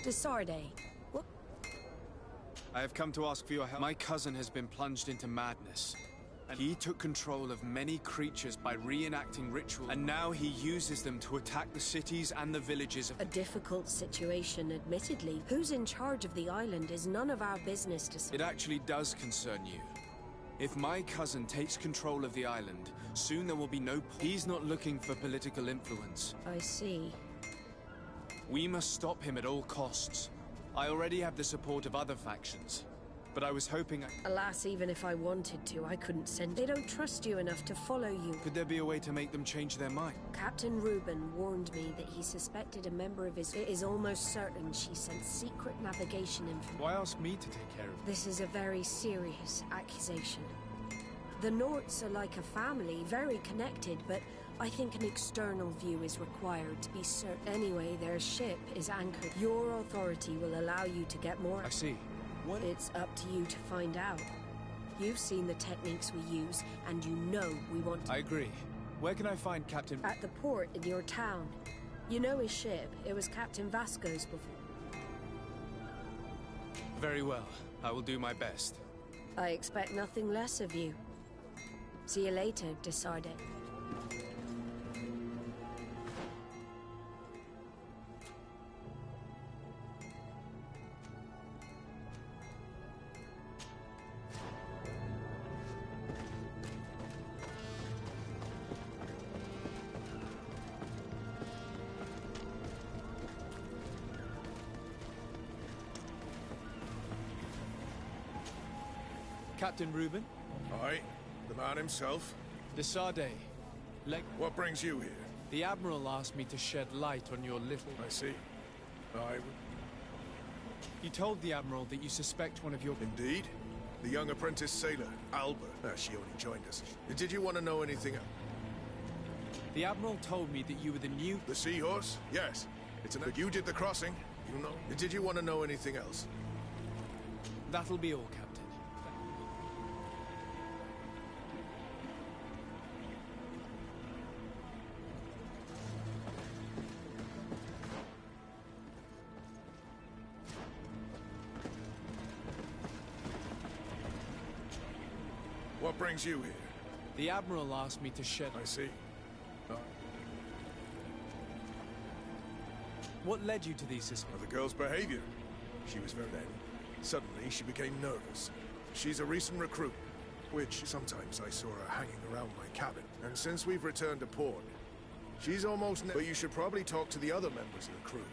Desarde. What? I have come to ask for your help. My cousin has been plunged into madness. And he took control of many creatures by reenacting ritual, and now he uses them to attack the cities and the villages of... A difficult situation, admittedly. Who's in charge of the island is none of our business to say. It actually does concern you. If my cousin takes control of the island, soon there will be no... He's not looking for political influence. I see. We must stop him at all costs. I already have the support of other factions, but I was hoping Alas, even if I wanted to, I couldn't send... They don't trust you enough to follow you. Could there be a way to make them change their mind? Captain Reuben warned me that he suspected a member of his... It is almost certain she sent secret navigation information. Why ask me to take care of it? This is a very serious accusation. The Norts are like a family, very connected, but I think an external view is required to be certain. Anyway, their ship is anchored. Your authority will allow you to get more... I see. What? It's up to you to find out. You've seen the techniques we use, and you know we want to... I agree. Where can I find Captain... At the port in your town. You know his ship. It was Captain Vasco's before. Very well. I will do my best. I expect nothing less of you. See you later, Desarde. Captain Reuben? Aye, the man himself. Desarde. What brings you here? The Admiral asked me to shed light on your little... I see. You told the Admiral that you suspect one of your... Indeed. The young apprentice sailor, Alba. She only joined us. Did you want to know anything else? The Admiral told me that you were the new... The Seahorse? Yes. It's an... You did the crossing. You know. Did you want to know anything else? That'll be all, Captain. What brings you here? The Admiral asked me to shed... I see. Oh. What led you to these suspicions? The girl's behavior. She was very then. Suddenly, she became nervous. She's a recent recruit, which sometimes I saw her hanging around my cabin. And since we've returned to port, she's almost... But you should probably talk to the other members of the crew.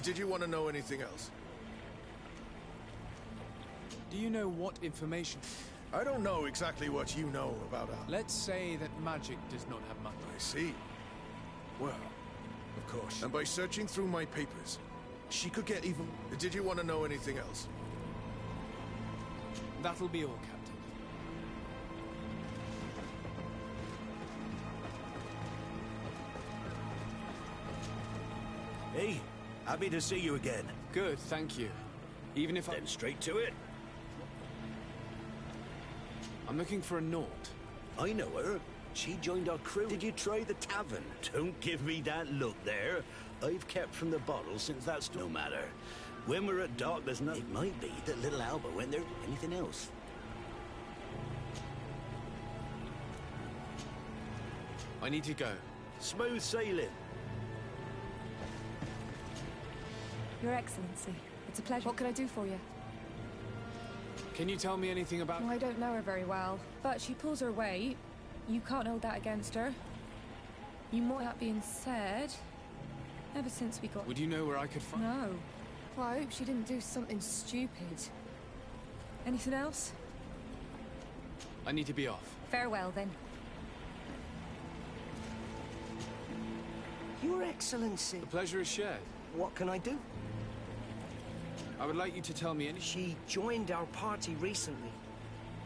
Did you want to know anything else? Do you know what information... I don't know exactly what you know about her. Let's say that magic does not have much. I see. Well, of course. And by searching through my papers, she could get even... Did you want to know anything else? That'll be all, Captain. Hey, happy to see you again. Good, thank you. Even if Then straight to it. I'm looking for a Nort. I know her. She joined our crew. Did you try the tavern? Don't give me that look there. I've kept from the bottle since that's no matter. When we're at dock, there's nothing. It might be that little Alba went there. Anything else? I need to go. Smooth sailing. Your Excellency, it's a pleasure. What can I do for you? Can you tell me anything about... I don't know her very well, but she pulls her weight. You can't hold that against her. You might... That being said, ever since we got... Would you know where I could find... No. Well, I hope she didn't do something stupid. Anything else? I need to be off. Farewell, then. Your Excellency. The pleasure is shared. What can I do? I would like you to tell me any... She joined our party recently,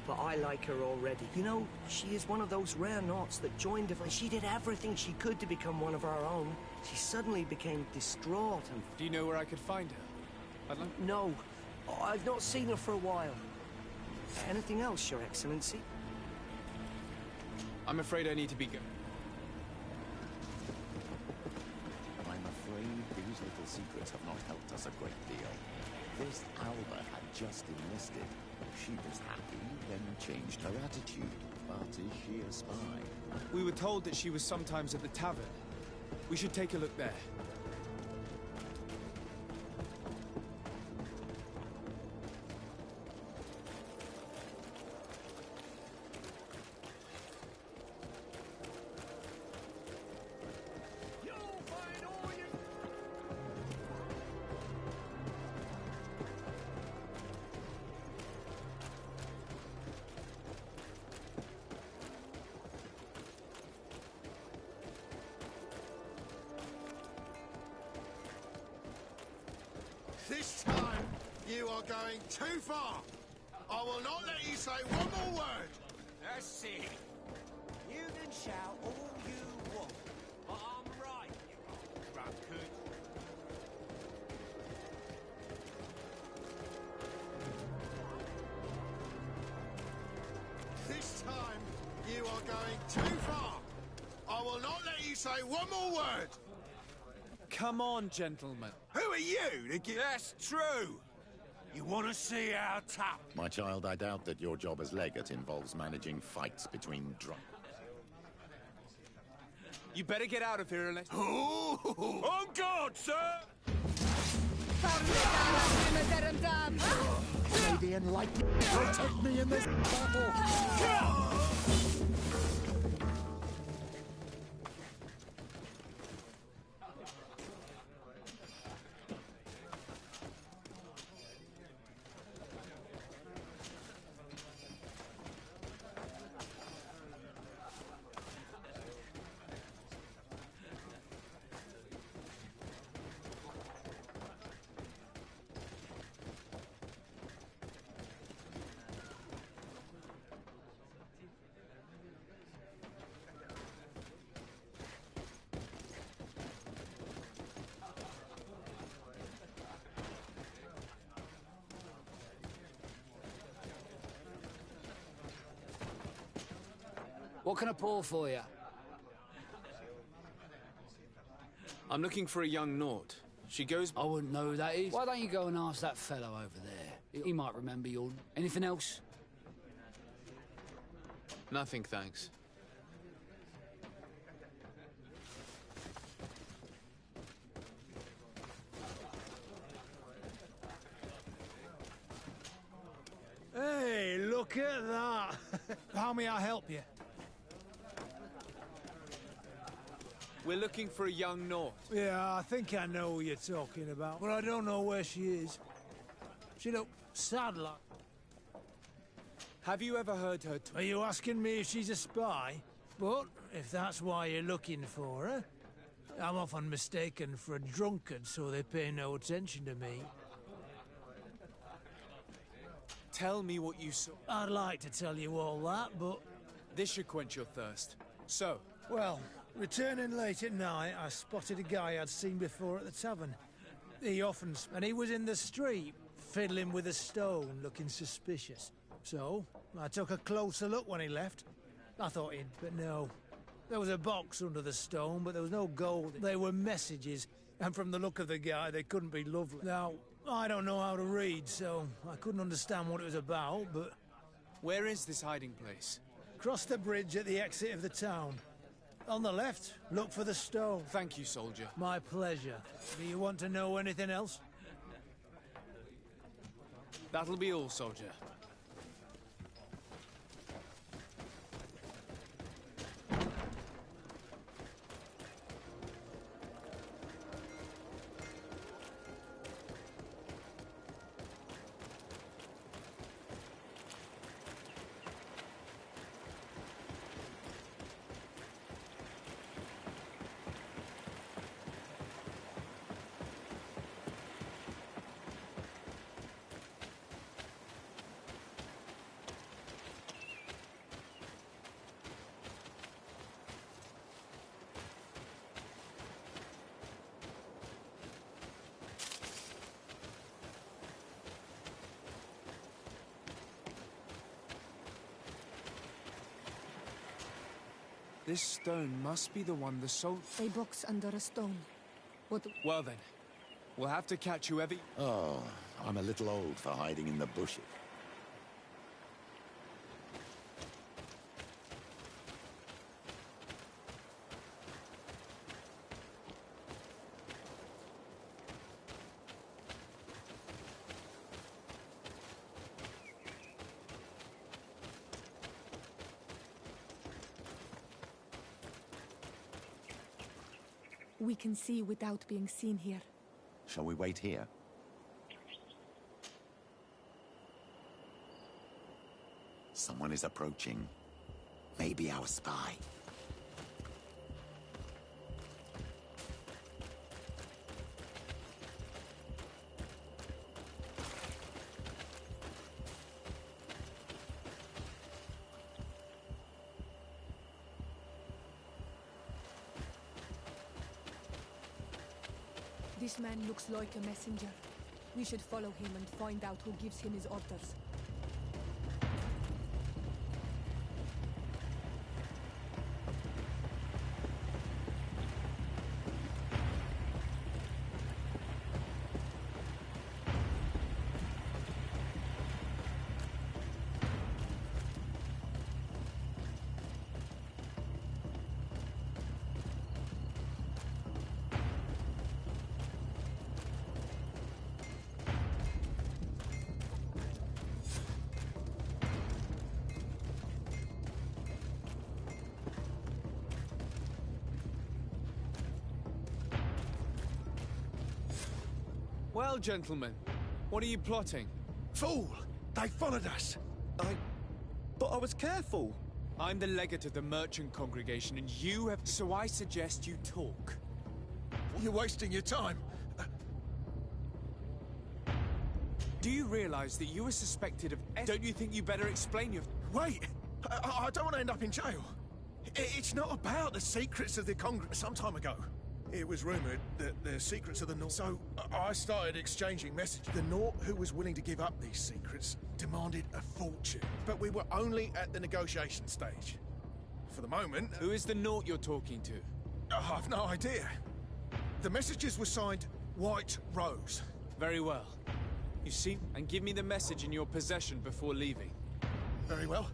but I like her already. You know, she is one of those rare Norts that joined us. She did everything she could to become one of our own. She suddenly became distraught and... Do you know where I could find her? No, I've not seen her for a while. Anything else, Your Excellency? I'm afraid I need to be going. I'm afraid these little secrets have not helped us a great deal. This Alba had just enlisted. She was happy, then changed her attitude. But is she a spy? We were told that she was sometimes at the tavern. We should take a look there. This time, you are going too far. I will not let you say one more word. That's it. You can shout all you want, but I'm right, you old drunkard. This time, you are going too far. I will not let you say one more word. Come on, gentlemen. Who are you to get... That's true. You want to see our top? My child, I doubt that your job as legate involves managing fights between drunk. You better get out of here unless... On guard, sir! May the enlightenment protect me in this battle! What can I pour for you? I'm looking for a young Nort. She goes... I wouldn't know who that is. Why don't you go and ask that fellow over there? He might remember you. Anything else? Nothing, thanks. Hey, look at that! How may I help you? We're looking for a young Nort. Yeah, I think I know who you're talking about, but I don't know where she is. She looked sad like. Have you ever heard her Are you asking me if she's a spy? But if that's why you're looking for her, I'm often mistaken for a drunkard, so they pay no attention to me. Tell me what you saw. I'd like to tell you all that, but... This should quench your thirst. So... Well, returning late at night, I spotted a guy I'd seen before at the tavern. And he was in the street, fiddling with a stone, looking suspicious. So, I took a closer look when he left. I thought he'd... but no. There was a box under the stone, but there was no gold. They were messages, and from the look of the guy, they couldn't be lovely. Now, I don't know how to read, so I couldn't understand what it was about, but... Where is this hiding place? Cross the bridge at the exit of the town. On the left, look for the stone. Thank you, soldier. My pleasure. Do you want to know anything else? That'll be all, soldier. This stone must be the one the soul... A box under a stone. What... Well then, we'll have to catch whoever... Oh, I'm a little old for hiding in the bushes. We can see without being seen here. Shall we wait here? Someone is approaching. Maybe our spy. This man looks like a messenger. We should follow him and find out who gives him his orders. Well, gentlemen, what are you plotting? Fool! They followed us! But I was careful! I'm the legate of the merchant congregation, and you have... So I suggest you talk. You're wasting your time. Do you realize that you are suspected of... Don't you think you better explain your... Wait! I don't want to end up in jail. It's not about the secrets of the Congress. Some time ago, it was rumored that the secrets of the North... So I started exchanging messages. The Nort who was willing to give up these secrets demanded a fortune. But we were only at the negotiation stage. for the moment. Who is the Naught you're talking to? Oh, I've no idea. The messages were signed White Rose. Very well. You see, and give me the message in your possession before leaving. Very well.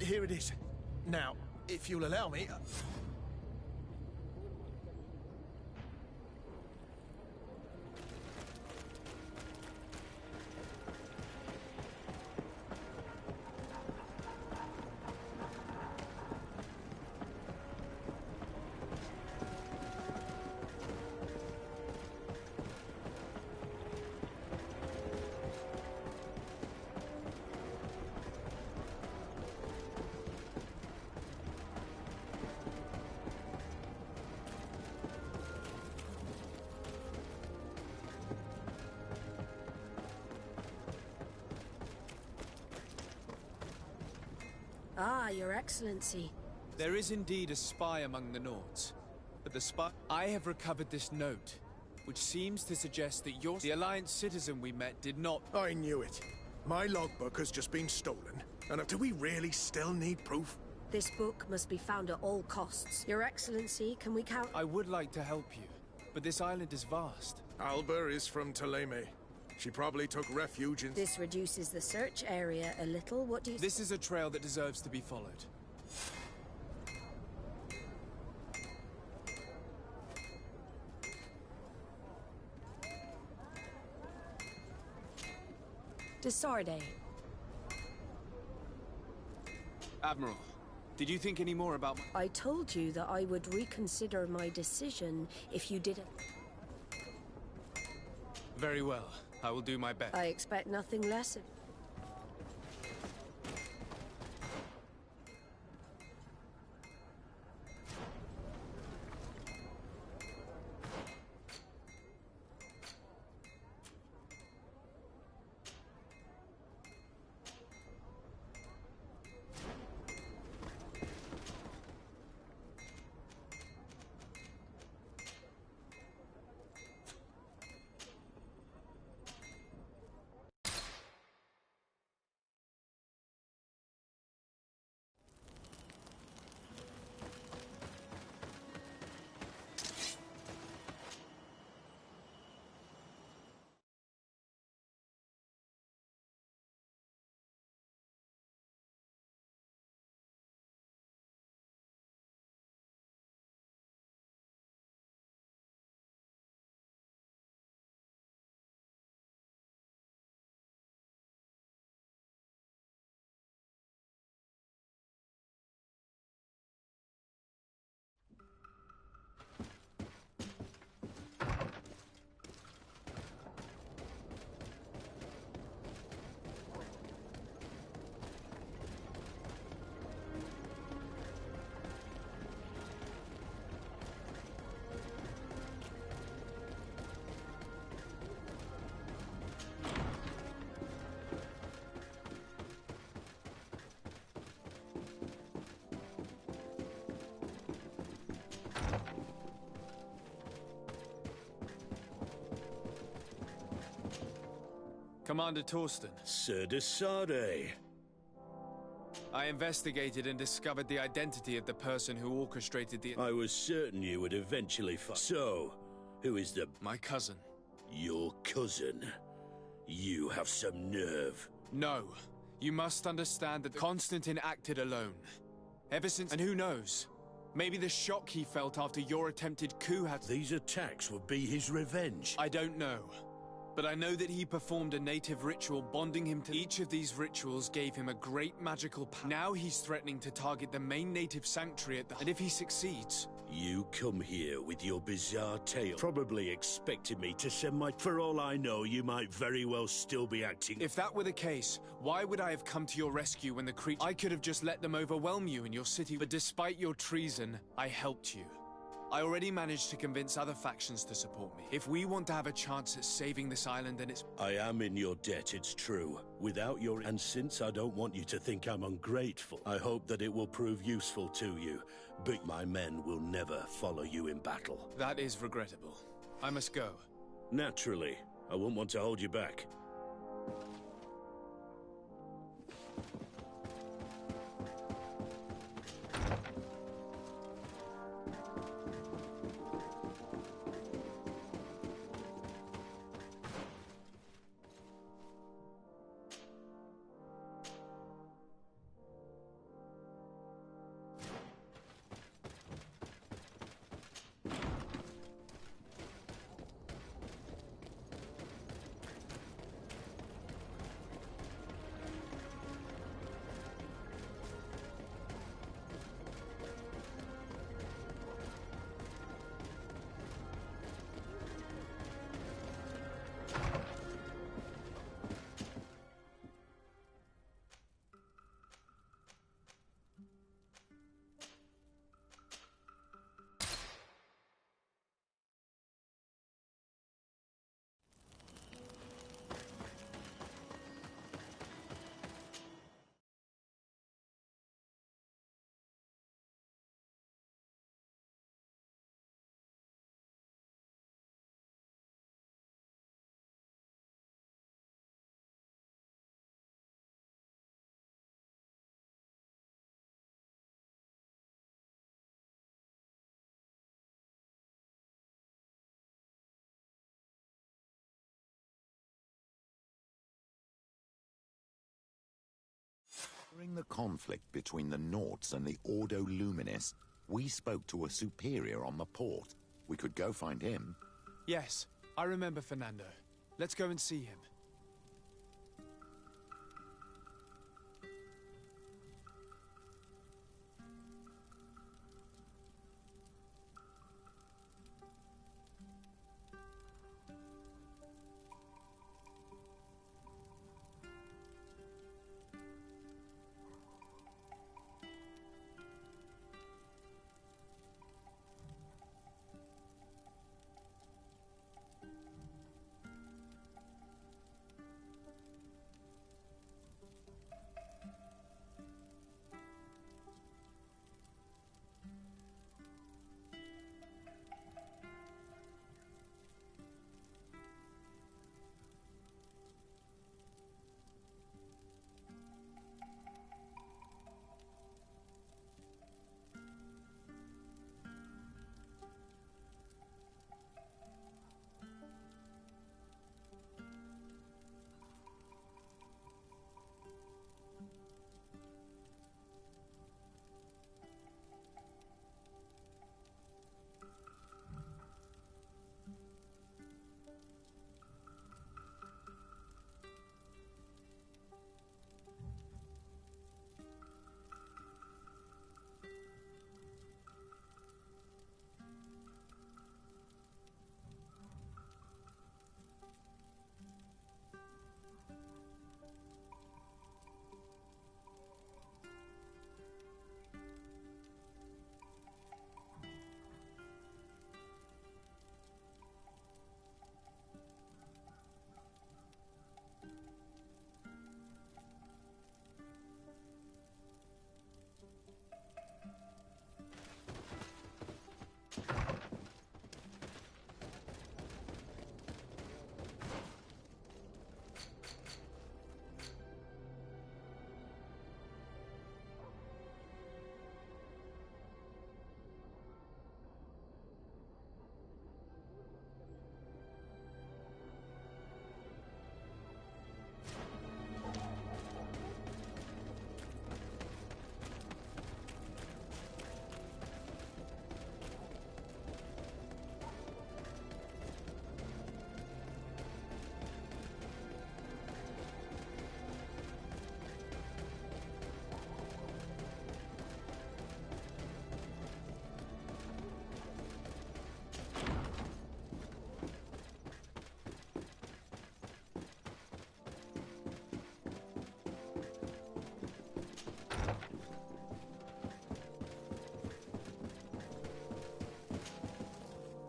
Here it is. Now, if you'll allow me... Ah, Your Excellency. There is indeed a spy among the Nauts. But the spy... I have recovered this note, which seems to suggest that the Alliance citizen we met did not... I knew it. My logbook has just been stolen. And do we really still need proof? This book must be found at all costs. Your Excellency, can we count... I would like to help you, but this island is vast. Alba is from Taleme. She probably took refuge in... This reduces the search area a little. What do you... This is a trail that deserves to be followed. Desarde. Admiral, did you think any more about... I told you that I would reconsider my decision if you didn't... Very well. I will do my best. I expect nothing less of... Commander Torsten. Sir Desarde. I investigated and discovered the identity of the person who orchestrated the... I was certain you would eventually find... So, who is the... My cousin. Your cousin? You have some nerve. No. You must understand that Constantine acted alone. Ever since... And who knows? Maybe the shock he felt after your attempted coup had... These attacks would be his revenge. I don't know. But I know that he performed a native ritual bonding him to... Each of these rituals gave him a great magical power. Now he's threatening to target the main native sanctuary at the... And if he succeeds... You come here with your bizarre tale, probably expecting me to send my... For all I know, you might very well still be acting... If that were the case, why would I have come to your rescue when the creature... I could have just let them overwhelm you in your city. But despite your treason, I helped you. I already managed to convince other factions to support me. If we want to have a chance at saving this island, then it's... I am in your debt, it's true. Without your... And since I don't want you to think I'm ungrateful, I hope that it will prove useful to you. But my men will never follow you in battle. That is regrettable. I must go. Naturally. I won't want to hold you back. During the conflict between the Nauts and the Ordo Luminis, we spoke to a superior on the port. We could go find him. Yes, I remember Fernando. Let's go and see him.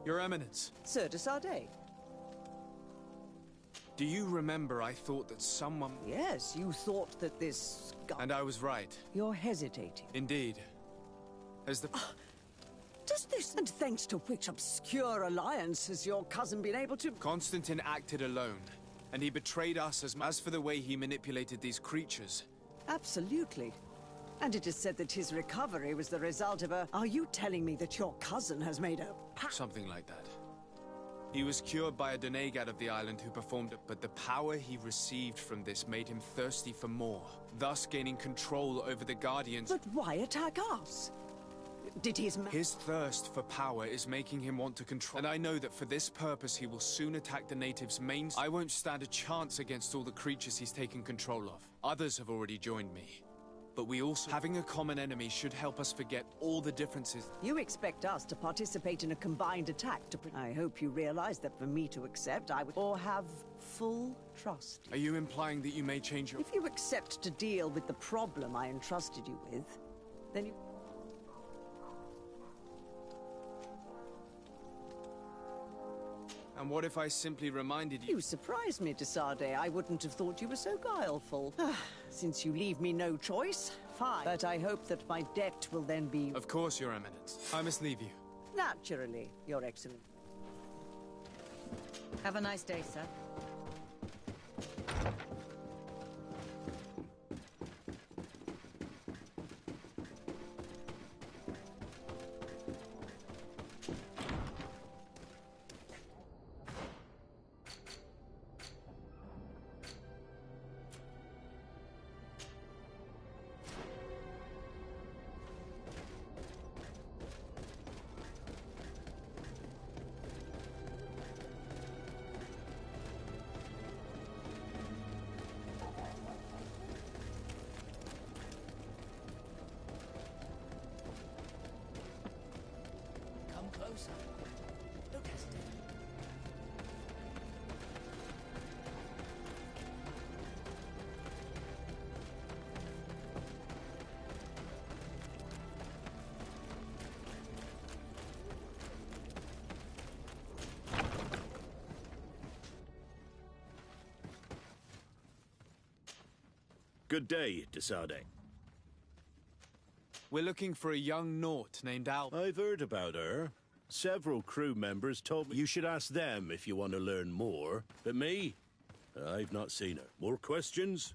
Your Eminence. Sir de Sardet. Do you remember I thought that someone... Yes, you thought that this... And I was right. You're hesitating. Indeed. As the... Does this... And thanks to which obscure alliance has your cousin been able to... Constantine acted alone, and he betrayed us as for the way he manipulated these creatures. Absolutely. And it is said that his recovery was the result of a... Are you telling me that your cousin has made a... Something like that. He was cured by a Donegad of the island who performed it, but the power he received from this made him thirsty for more, thus gaining control over the Guardians. But why attack us? Did his... His thirst for power is making him want to control... And I know that for this purpose he will soon attack the natives' main... I won't stand a chance against all the creatures he's taken control of. Others have already joined me. But we also... Having a common enemy should help us forget all the differences. You expect us to participate in a combined attack to... I hope you realize that for me to accept, I would... Or have full trust. Are you implying that you may change your... If you accept to deal with the problem I entrusted you with, then you... And what if I simply reminded you... You surprised me, de Sardet. I wouldn't have thought you were so guileful. Since you leave me no choice, fine. But I hope that my debt will then be... Of course, Your Eminence. I must leave you. Naturally, Your Excellency. Have a nice day, sir. closer. Don't hesitate. Good day, Desade. We're looking for a young Naut named Al. I've heard about her. Several crew members told me you should ask them if you want to learn more. But me? I've not seen her. More questions?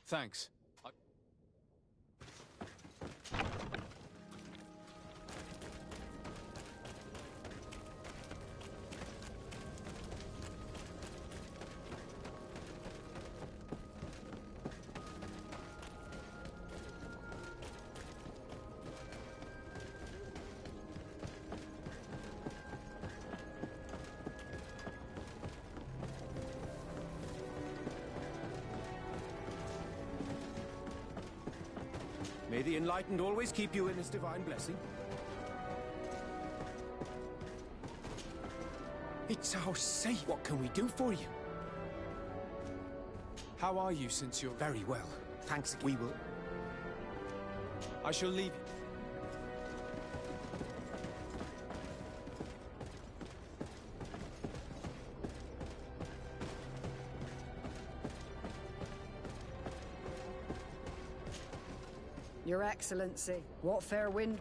Thanks. May the Enlightened always keep you in his divine blessing. It's our safe. What can we do for you? How are you since you're... Very well. Thanks. We will... I shall leave you. Your Excellency, what fair wind?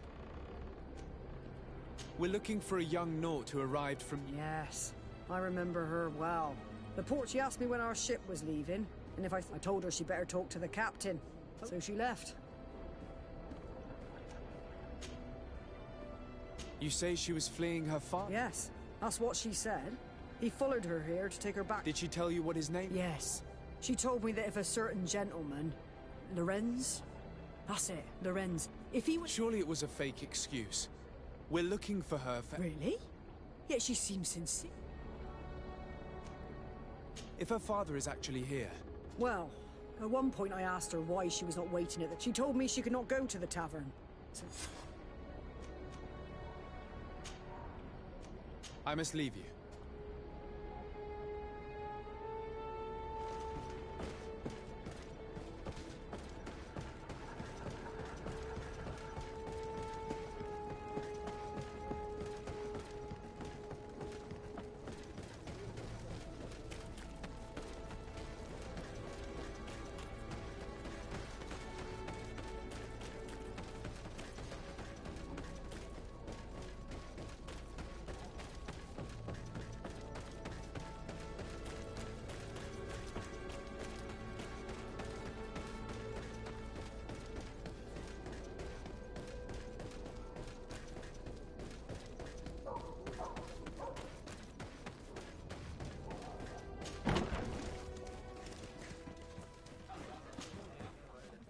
We're looking for a young Naut who arrived from... Yes, I remember her well. The port, she asked me when our ship was leaving, and if I told her she better talk to the captain. So she left. You say she was fleeing her father? Yes, that's what she said. He followed her here to take her back. Did she tell you what his name? Yes. She told me that if a certain gentleman, Lorenz? That's it, Lorenz. If he was... Surely it was a fake excuse. We're looking for her for... Really? Yet she seems sincere. If her father is actually here... Well, at one point I asked her why she was not waiting at the... She told me she could not go to the tavern. So... I must leave you.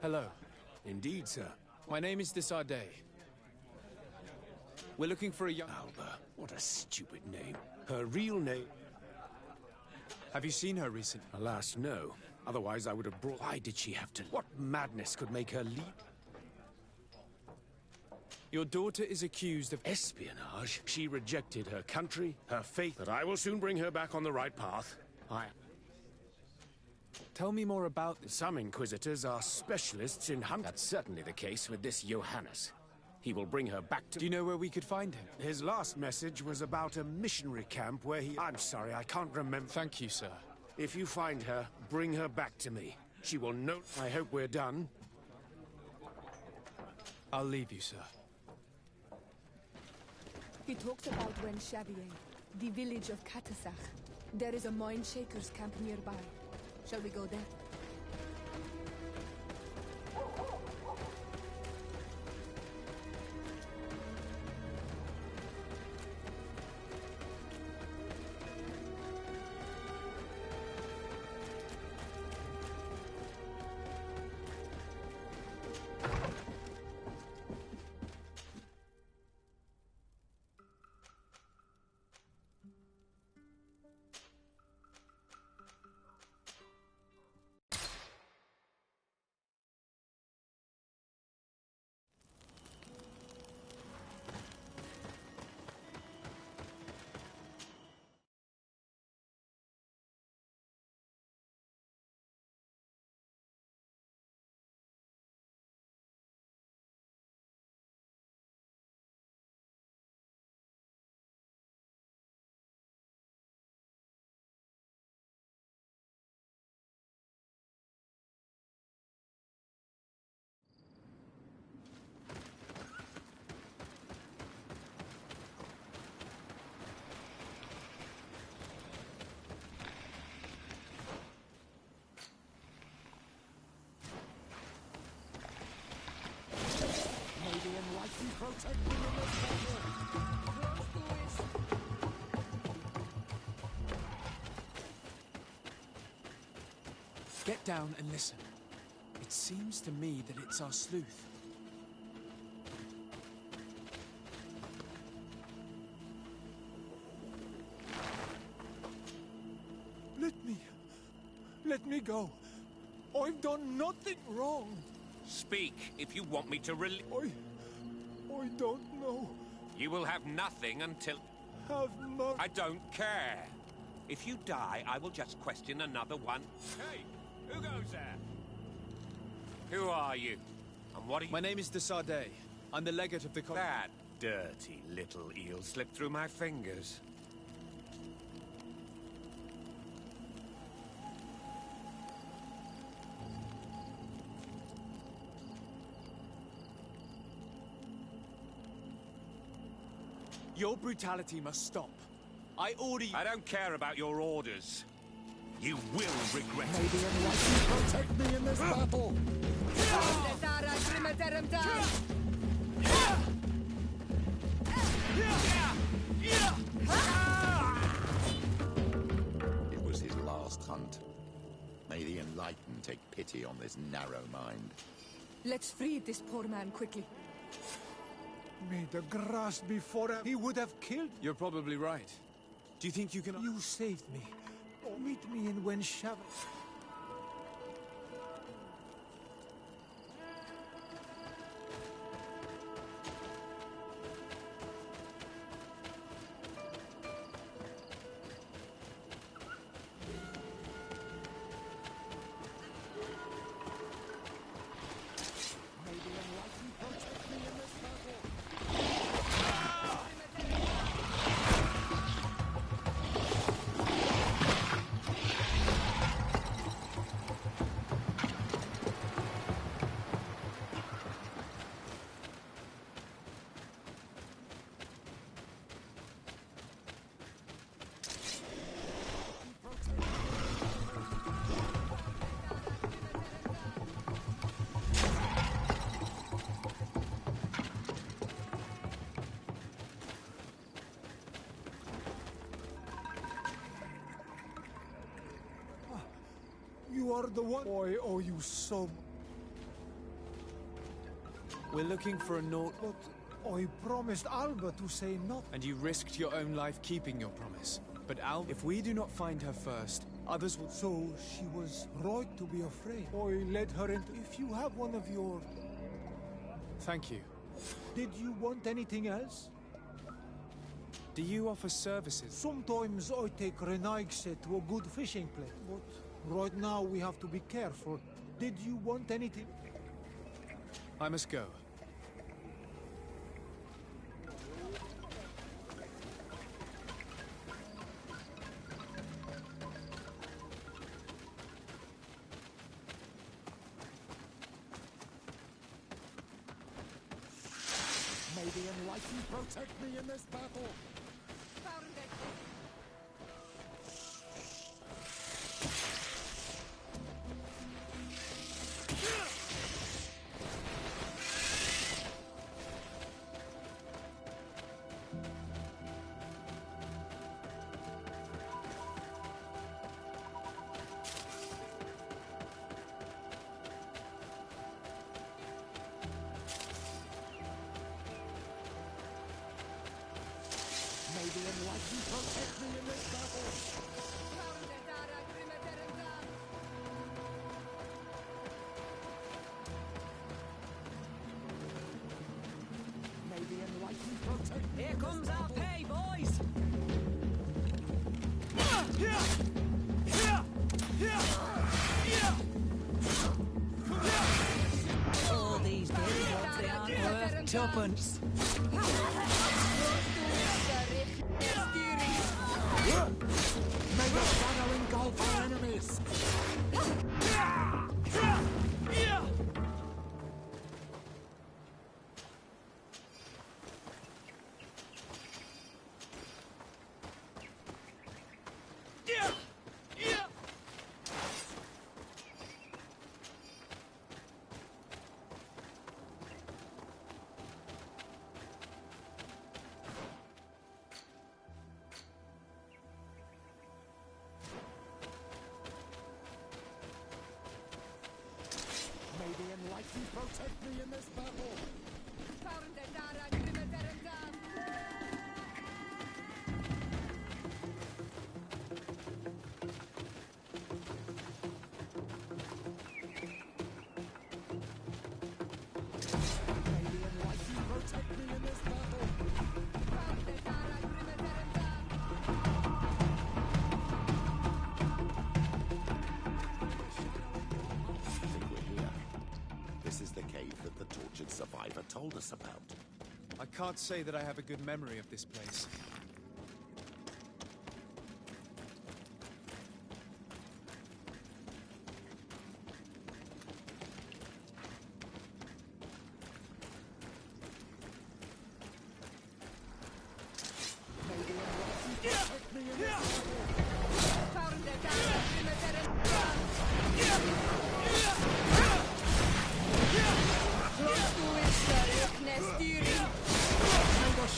Hello. Indeed, sir. My name is Desade. We're looking for a young... Alba. What a stupid name. Her real name... Have you seen her recently? Alas, no. Otherwise, I would have brought... Why did she have to... What madness could make her leave? Your daughter is accused of... Espionage? She rejected her country, her faith, but I will soon bring her back on the right path. Tell me more about this. Some Inquisitors are specialists in hunt. That's certainly the case with this Johannes. He will bring her back to... Do you know where we could find him? His last message was about a missionary camp where he... I'm sorry, I can't remember. Thank you, sir. If you find her, bring her back to me. She will know... I hope we're done. I'll leave you, sir. He talks about Wen Xavier, the village of Katasach. There is a mine shaker's camp nearby. Shall we go there? Get down and listen. It seems to me that it's our sleuth. Let me go. I've done nothing wrong. Speak if you want me to I don't know. You will have nothing until... Have no... I don't care. If you die, I will just question another one. Hey, who goes there? Who are you? And what are you... My name is de Sardet. I'm the legate of the... That dirty little eel slipped through my fingers. Your brutality must stop. I order you... I don't care about your orders. You will regret it. Maybe anyone can protect me in this battle. It was his last hunt. May the Enlightened take pity on this narrow mind. Let's free this poor man quickly. May the grass be forever. He would have killed. You're probably right. Do you think you can... You saved me. Meet me in Wenshaven. You are the one. I owe you so. We're looking for a Nord... But I promised Alba to say nothing. And you risked your own life keeping your promise. But Alba, if we do not find her first, others will... So she was right to be afraid. I led her into... If you have one of your... Thank you. Did you want anything else? Do you offer services? Sometimes I take Renaigse to a good fishing place, but right now we have to be careful. Did you want anything? I must go. May the Enlightened protect me in this battle. May the Enlightened protect me in this battle. May the Enlightened protect me. Here comes our pay, boys! All these dirty dogs, they aren't worth tuppence. May the shadow engulf our enemies. Almighty protect me in this battle! Survivor told us about. I can't say that I have a good memory of this place.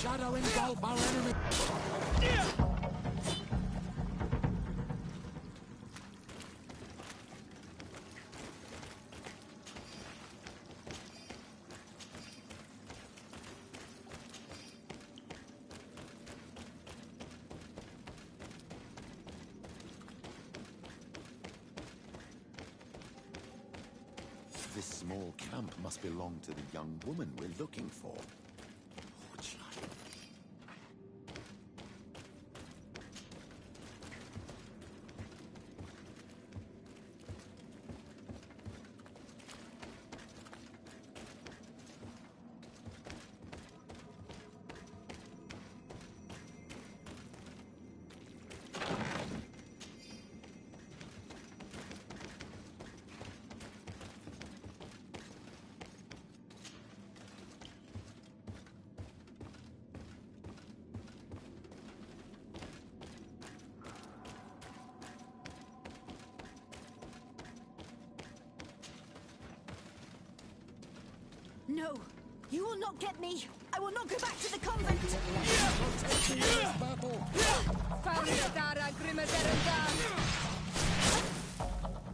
Shadow engulf our enemy! This small camp must belong to the young woman we're looking for. No, you will not get me. I will not go back to the convent.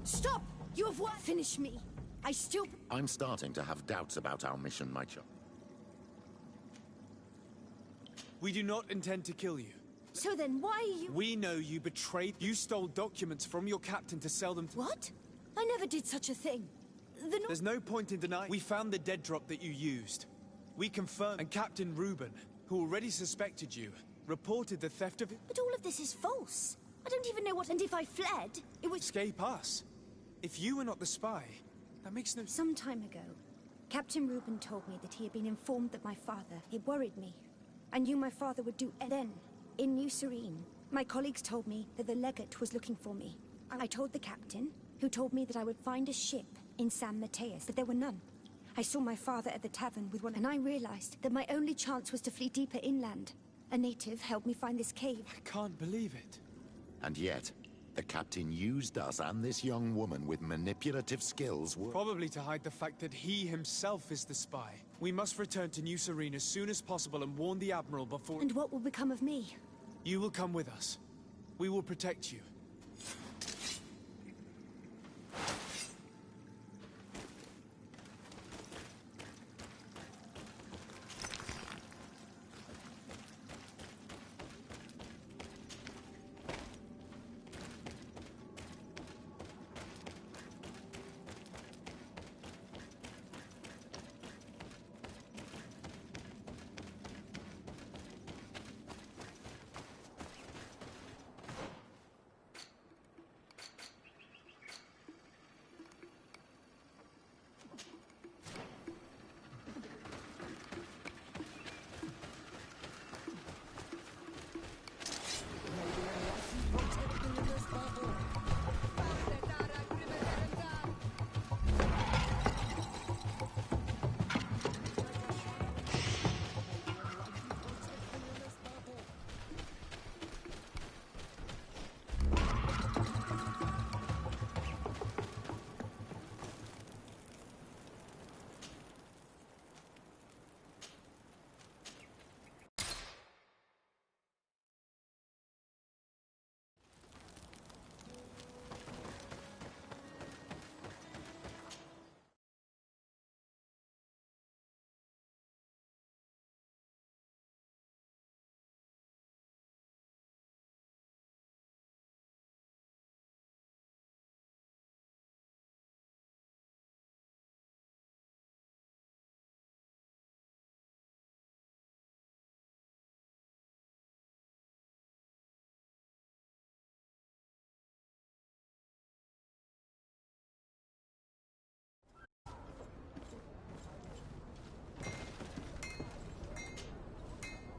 Stop! You have what? Finish me. I still... I'm starting to have doubts about our mission, my child. We do not intend to kill you. So then why are you... We know you betrayed... You stole documents from your captain to sell them to... What? I never did such a thing. There's no point in denying... We found the dead drop that you used. We confirmed... And Captain Reuben, who already suspected you, reported the theft of it... But all of this is false. I don't even know what... And if I fled, it would... Escape us. If you were not the spy, that makes no... Some time ago, Captain Reuben told me that he had been informed that my father... It worried me. I knew my father would do... And then, in New Serene, my colleagues told me that the legate was looking for me. I told the captain, who told me that I would find a ship in San Mateus, but there were none. I saw my father at the tavern with one, and I realized that my only chance was to flee deeper inland. A native helped me find this cave. I can't believe it. And yet, the captain used us and this young woman with manipulative skills. Probably to hide the fact that he himself is the spy. We must return to New Serene as soon as possible and warn the Admiral before... And what will become of me? You will come with us. We will protect you.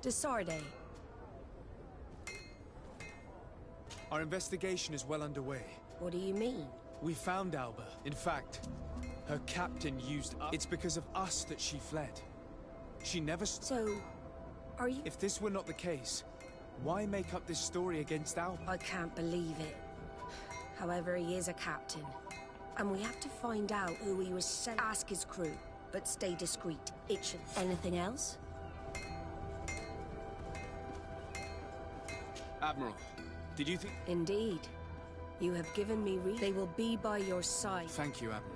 De Sarde. Our investigation is well underway. What do you mean? We found Alba. In fact, her captain used us. It's because of us that she fled. She never... So, are you... If this were not the case, why make up this story against Alba? I can't believe it. However, he is a captain. And we have to find out who he was sent. Ask his crew, but stay discreet. It should... Anything else? Admiral, did you think... Indeed. You have given me They will be by your side. Thank you, Admiral.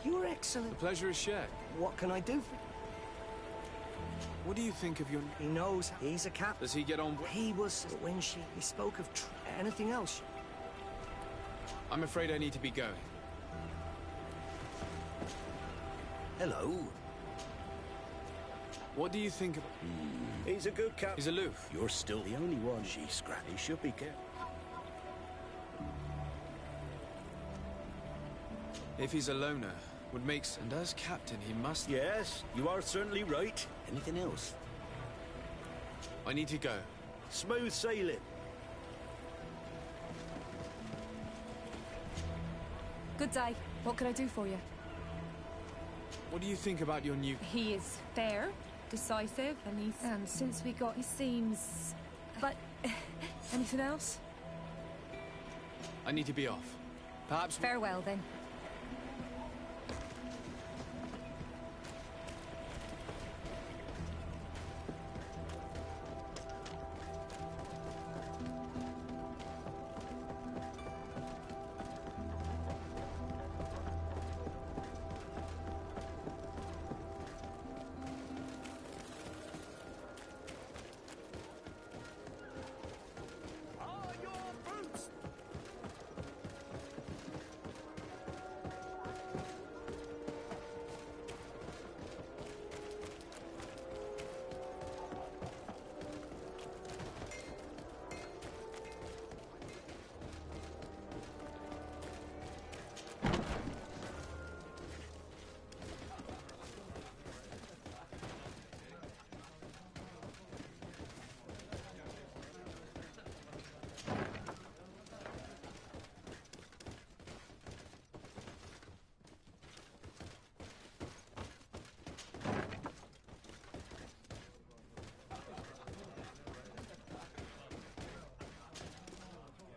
You're excellent. The pleasure is shared. What can I do for... What do you think of your... He knows he's a cap. Does he get on... He was... When he spoke of anything else. I'm afraid I need to be going. Hello. What do you think of... He's a good cap. He's aloof. You're still the only one she's scrapped. He should be careful. If he's a loner, would make... And as captain, he must... Yes, you are certainly right. Anything else? I need to go. Smooth sailing. Good day. What can I do for you? What do you think about your new... He is fair, decisive, and since we got... He seems... But... anything else? I need to be off. Perhaps... Farewell, then.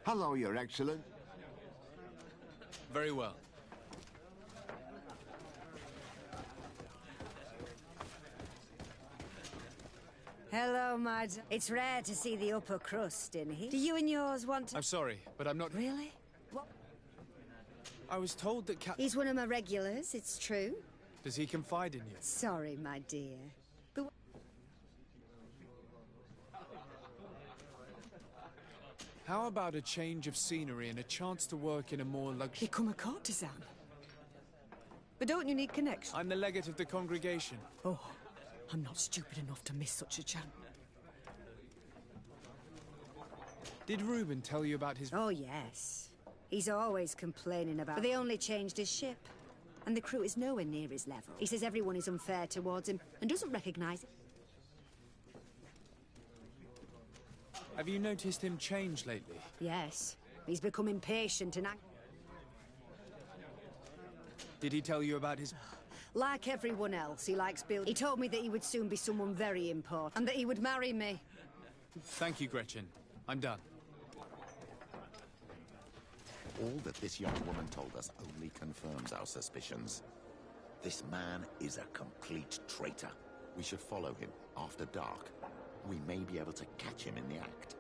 Hello, Your Excellence. Very well. Hello, Mads. It's rare to see the upper crust in here. Do you and yours want to... I'm sorry, but I'm not... Really? What? I was told that He's one of my regulars, it's true. Does he confide in you? Sorry, my dear. But... How about a change of scenery and a chance to work in a more luxury... Become a courtesan? But don't you need connection? I'm the legate of the congregation. Oh, I'm not stupid enough to miss such a chance. Did Reuben tell you about his... Oh, yes. He's always complaining about... But they only changed his ship. And the crew is nowhere near his level. He says everyone is unfair towards him and doesn't recognize it. Have you noticed him change lately? Yes. He's become impatient and... Did he tell you about his... Like everyone else, he likes building. He told me that he would soon be someone very important and that he would marry me. Thank you, Gretchen. I'm done. All that this young woman told us only confirms our suspicions. This man is a complete traitor. We should follow him after dark. We may be able to catch him in the act.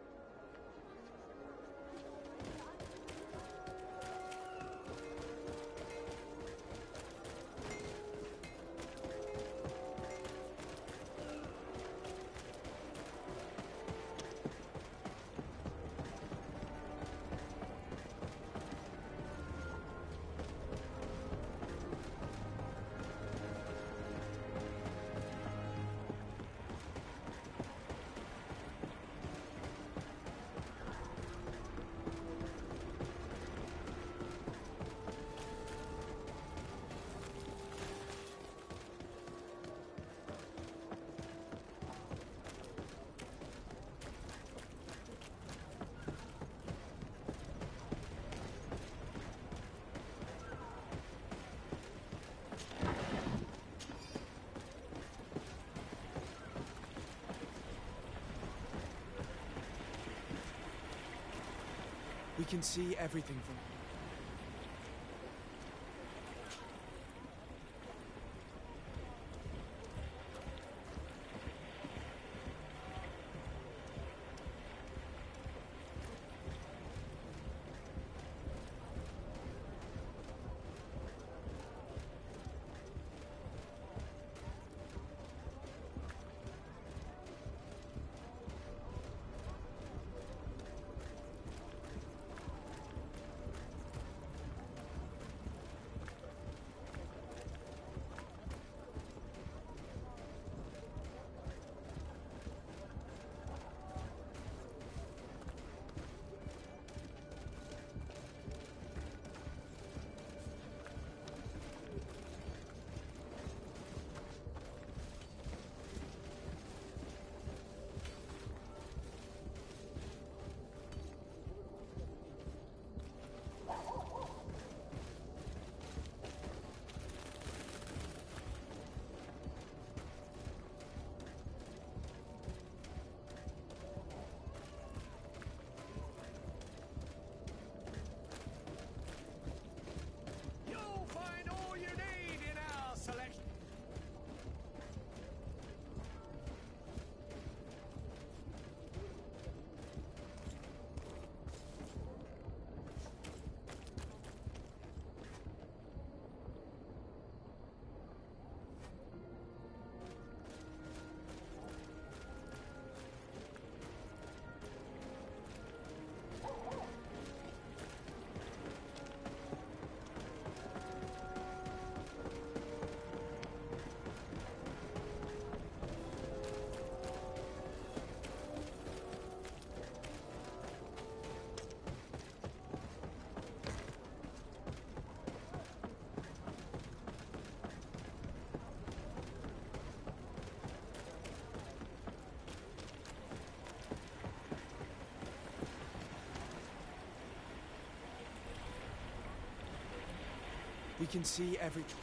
can see everything from... We can see everything.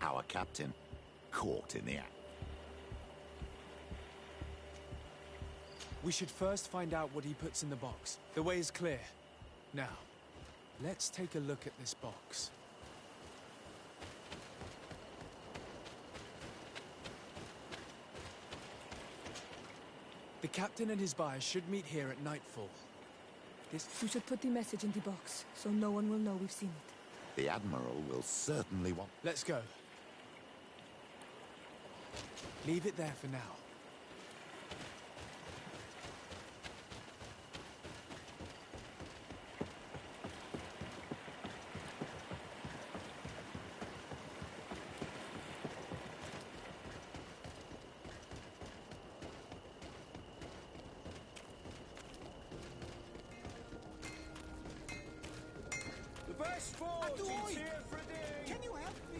Our captain, caught in the act. We should first find out what he puts in the box. The way is clear. Now, let's take a look at this box. The captain and his buyer should meet here at nightfall. You should put the message in the box, so no one will know we've seen it. The Admiral will certainly want... Let's go. Leave it there for now. The best fortune's here for a day. Can you help me?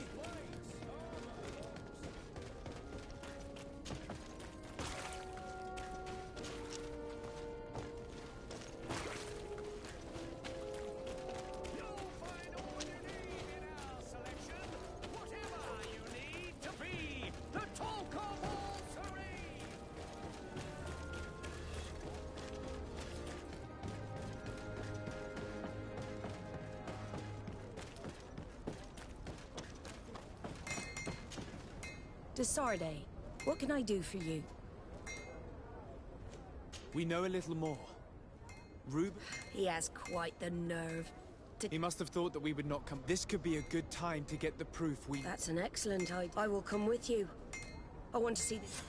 Desarde, what can I do for you? We know a little more. Rube... He has quite the nerve. He must have thought that we would not come. This could be a good time to get the proof we... That's an excellent idea. I will come with you. I want to see this.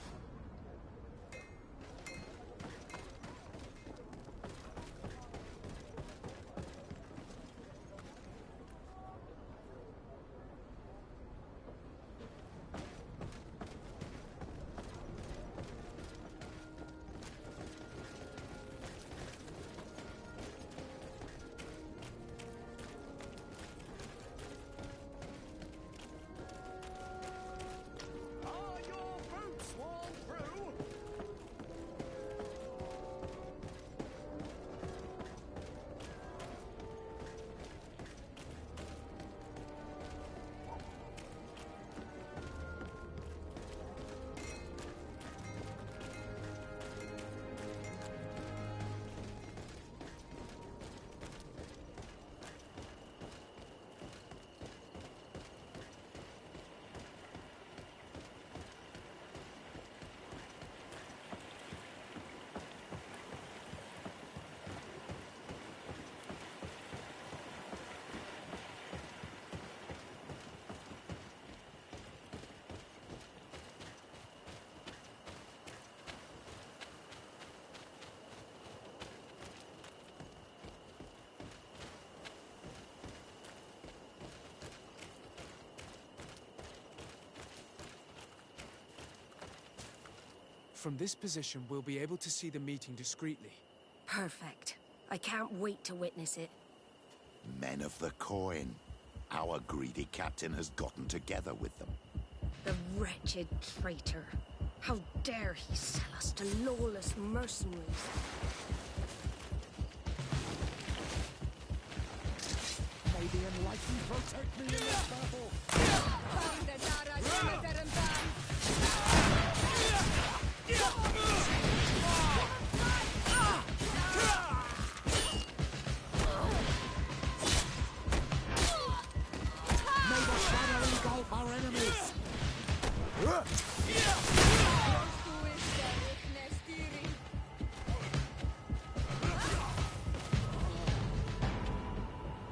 From this position, we'll be able to see the meeting discreetly. Perfect. I can't wait to witness it. Men of the coin. Our greedy captain has gotten together with them. The wretched traitor. How dare he sell us to lawless mercenaries? May the enlightened protect me in this battle! May the shadow engulf our enemies!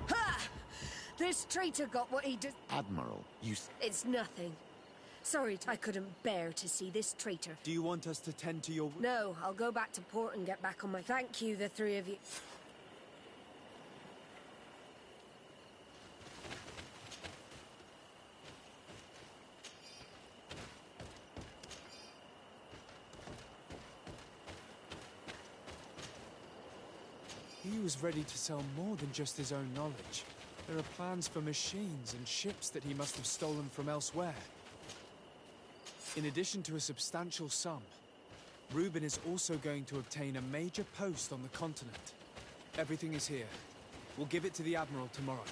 Ha! This traitor got what he did. Admiral, you... It's nothing. Sorry, I couldn't bear to see this traitor. Do you want us to tend to your... No, I'll go back to port and get back on my... Thank you, the three of you. He was ready to sell more than just his own knowledge. There are plans for machines and ships that he must have stolen from elsewhere. In addition to a substantial sum, Reuben is also going to obtain a major post on the continent. Everything is here. We'll give it to the Admiral tomorrow.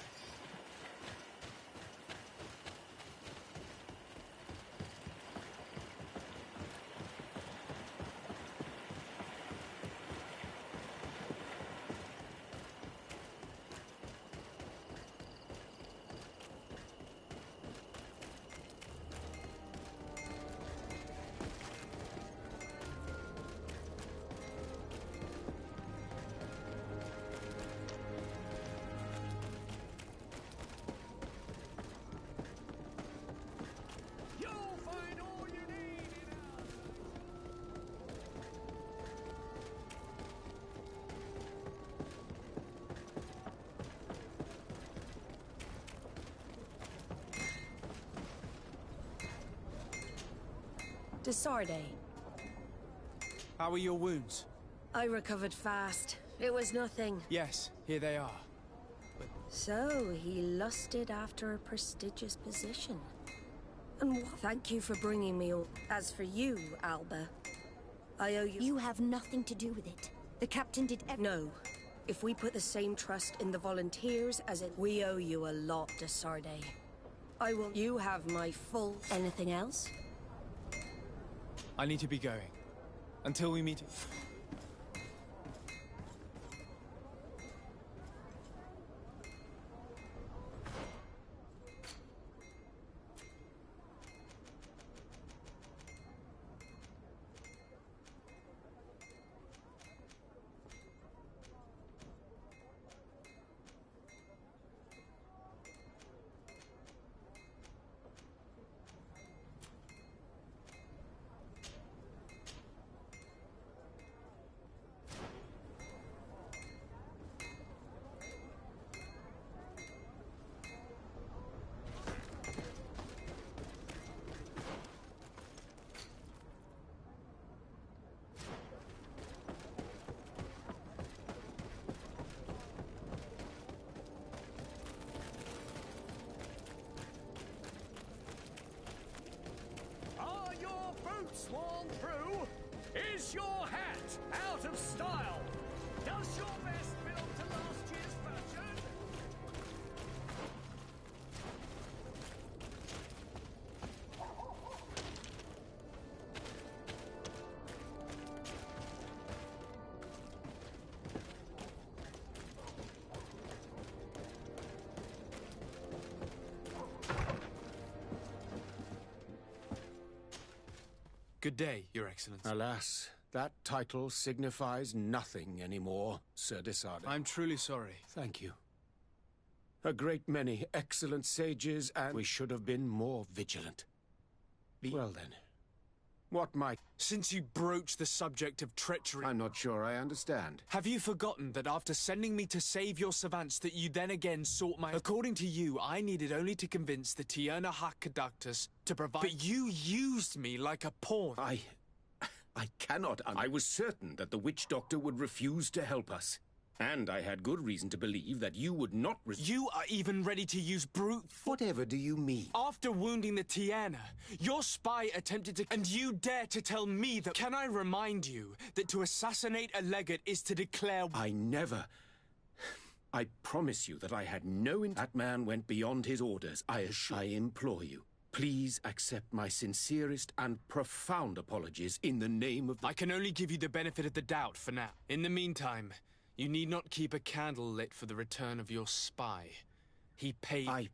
Desarde. How are your wounds? I recovered fast. It was nothing. Yes, here they are. So, he lusted after a prestigious position. And thank you for bringing me all. As for you, Alba, I owe you... You have nothing to do with it. The captain did No. If we put the same trust in the volunteers as it... We owe you a lot, Desarde. I will... You have my full... Anything else? I need to be going. Until we meet... Are your boots worn through? Is your hat out of style? Does your vest belong to last year's fashion? Good day, Your Excellency. Alas, that title signifies nothing anymore, Sir Desarde. I'm truly sorry. Thank you. A great many excellent sages, and we should have been more vigilant. Well then, what might... Since you broached the subject of treachery... I'm not sure I understand. Have you forgotten that after sending me to save your savants that you then again sought my... According to you, I needed only to convince the Tierna Conductors to provide... But you used me like a pawn. I cannot. I was certain that the witch doctor would refuse to help us. And I had good reason to believe that you would not. You are even ready to use brute force. Whatever do you mean? After wounding the Tiana, your spy attempted to. And you dare to tell me that. Can I remind you that to assassinate a legate is to declare. I never. I promise you that I had no. That man went beyond his orders. I implore you. Please accept my sincerest and profound apologies in the name of. I can only give you the benefit of the doubt for now. In the meantime. You need not keep a candle lit for the return of your spy. He paid...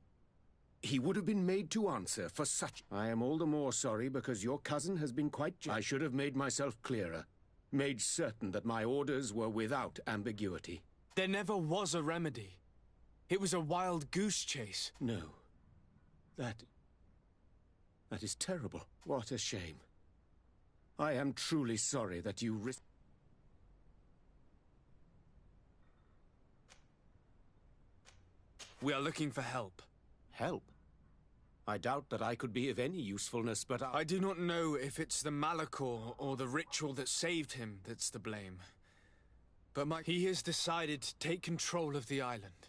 He would have been made to answer for such... I am all the more sorry because your cousin has been quite... I should have made myself clearer. Made certain that my orders were without ambiguity. There never was a remedy. It was a wild goose chase. No. That is terrible. What a shame. I am truly sorry that you risked... We are looking for help. Help? I doubt that I could be of any usefulness, but I do not know if it's the Malachor or the ritual that saved him that's to blame. But he has decided to take control of the island,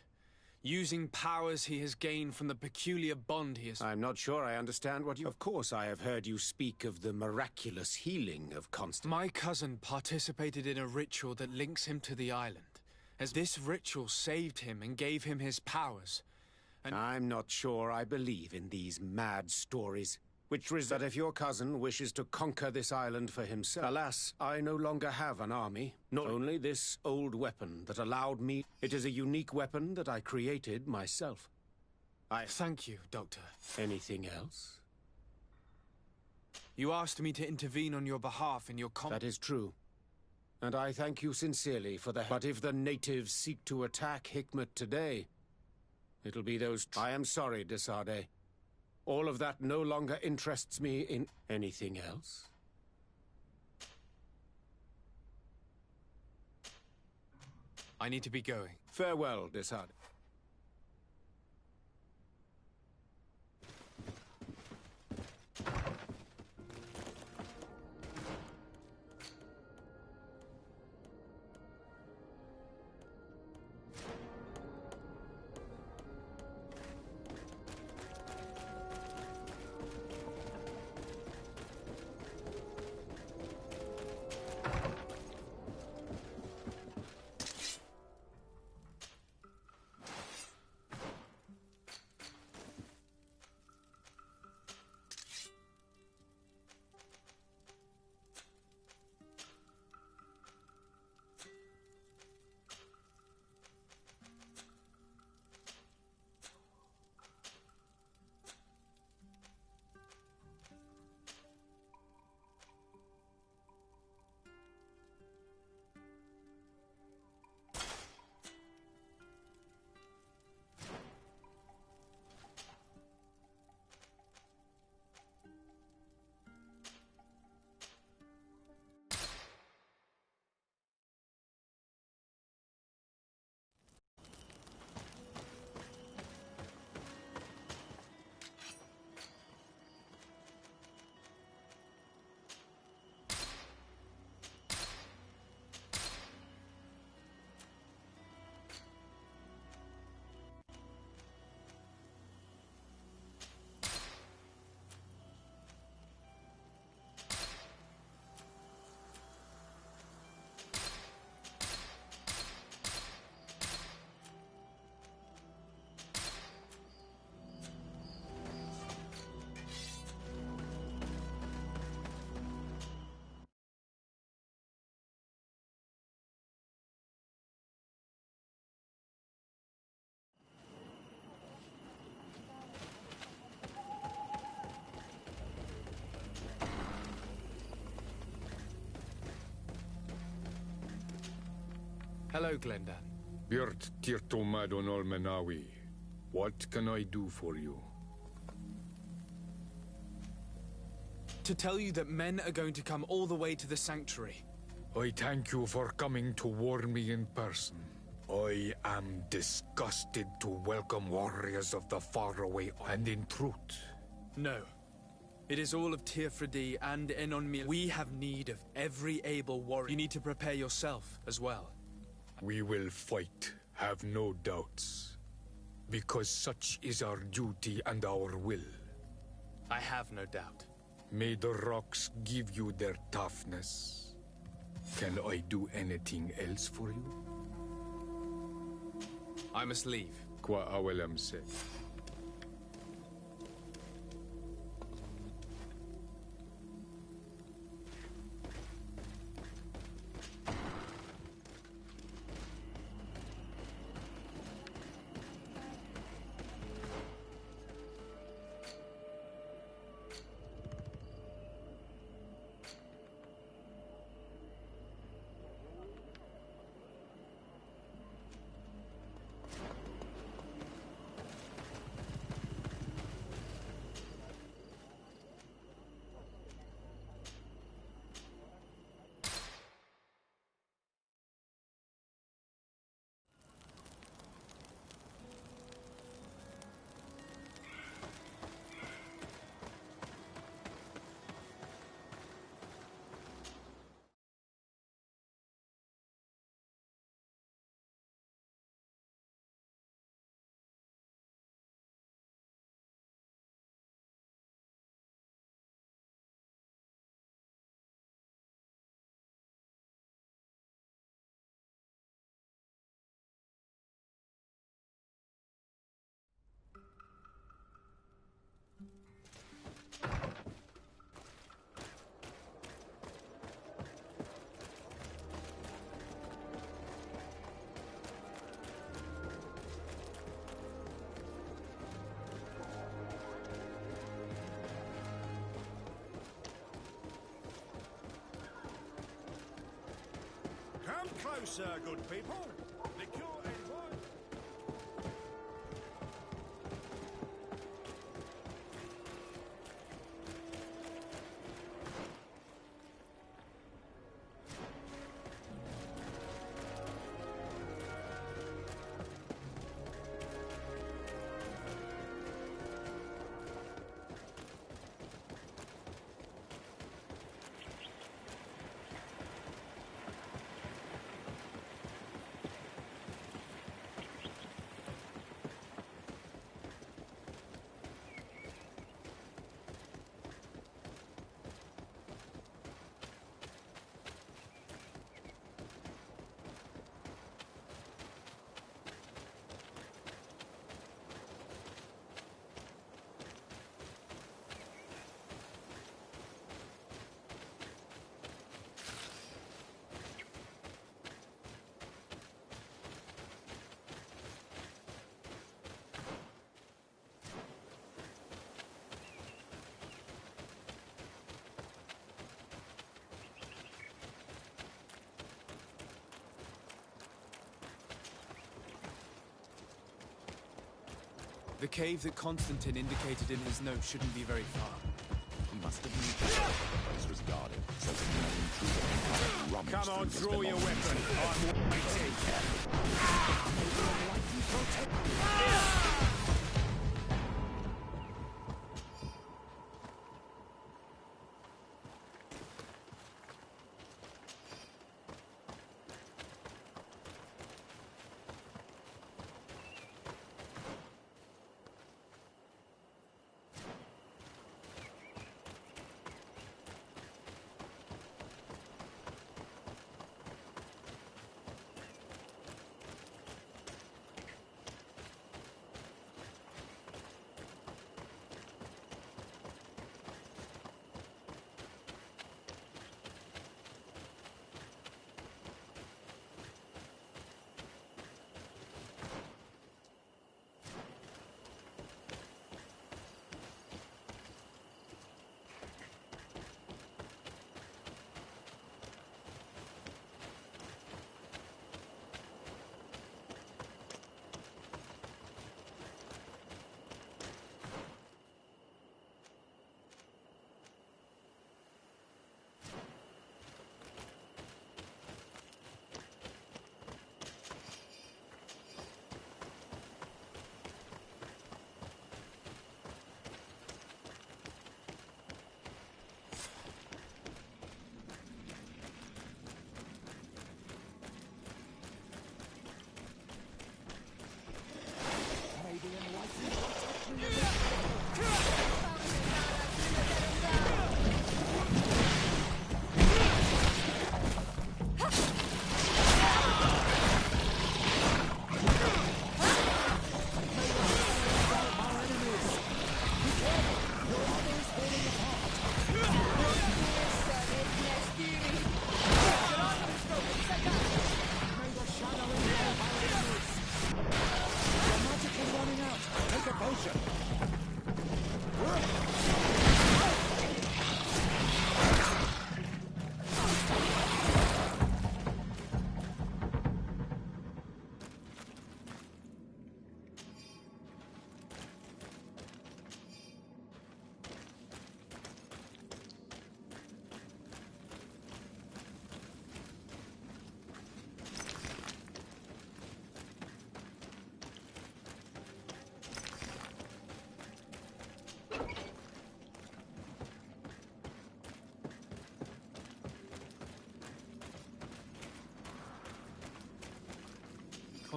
using powers he has gained from the peculiar bond he has... I'm not sure I understand what you... Of course I have heard you speak of the miraculous healing of Constance. My cousin participated in a ritual that links him to the island. As this ritual saved him and gave him his powers. And I'm not sure I believe in these mad stories. Which is that if your cousin wishes to conquer this island for himself... Alas, I no longer have an army. Not only this old weapon that allowed me... It is a unique weapon that I created myself. Thank you, Doctor. Anything else? You asked me to intervene on your behalf in your That is true. And I thank you sincerely for the... But if the natives seek to attack Hikmet today, it'll be those... I am sorry, Desade. All of that no longer interests me in... Anything else? I need to be going. Farewell, Desade. Hello, Glendan. Björt Tirtomadon Olmenawi. What can I do for you? To tell you that men are going to come all the way to the sanctuary. I thank you for coming to warn me in person. I am disgusted to welcome warriors of the faraway, and in truth... No. It is all of Tirfredi and Enonmil. We have need of every able warrior. You need to prepare yourself as well. We will fight, have no doubts. Because such is our duty and our will. I have no doubt. May the rocks give you their toughness. Can I do anything else for you? I must leave. Qua awelam said. Come closer, good people. The cure is one. The cave that Constantine indicated in his note shouldn't be very far. He must have moved the place was guarded, so that no intruder can rummage Come on, through draw your weapon. I'm waiting. closer!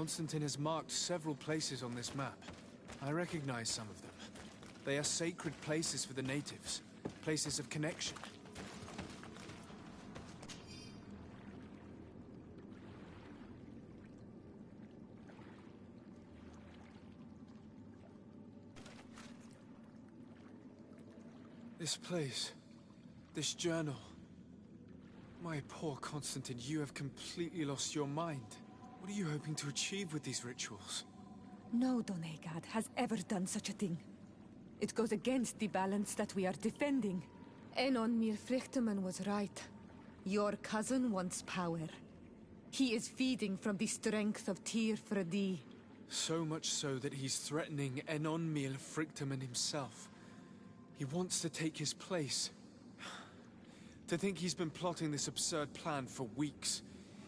Constantine has marked several places on this map. I recognize some of them. They are sacred places for the natives, places of connection. This place, this journal. My poor Constantine, you have completely lost your mind. What are you hoping to achieve with these rituals? No Doneigad has ever done such a thing. It goes against the balance that we are defending. Enon Mir Frichtemann was right. Your cousin wants power. He is feeding from the strength of Tyr Fredi. So much so that he's threatening Enon Mir Frichtemann himself. He wants to take his place. To think he's been plotting this absurd plan for weeks.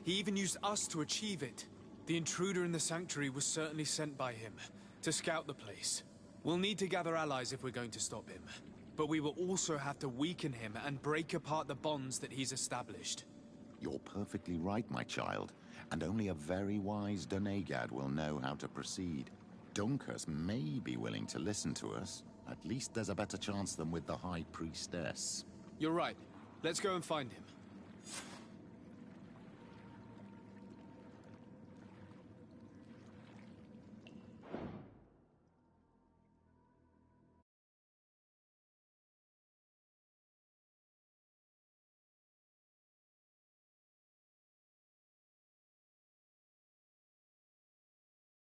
He even used us to achieve it. The intruder in the sanctuary was certainly sent by him, to scout the place. We'll need to gather allies if we're going to stop him. But we will also have to weaken him and break apart the bonds that he's established. You're perfectly right, my child. And only a very wise Doneigad will know how to proceed. Dunkus may be willing to listen to us. At least there's a better chance than with the High Priestess. You're right. Let's go and find him.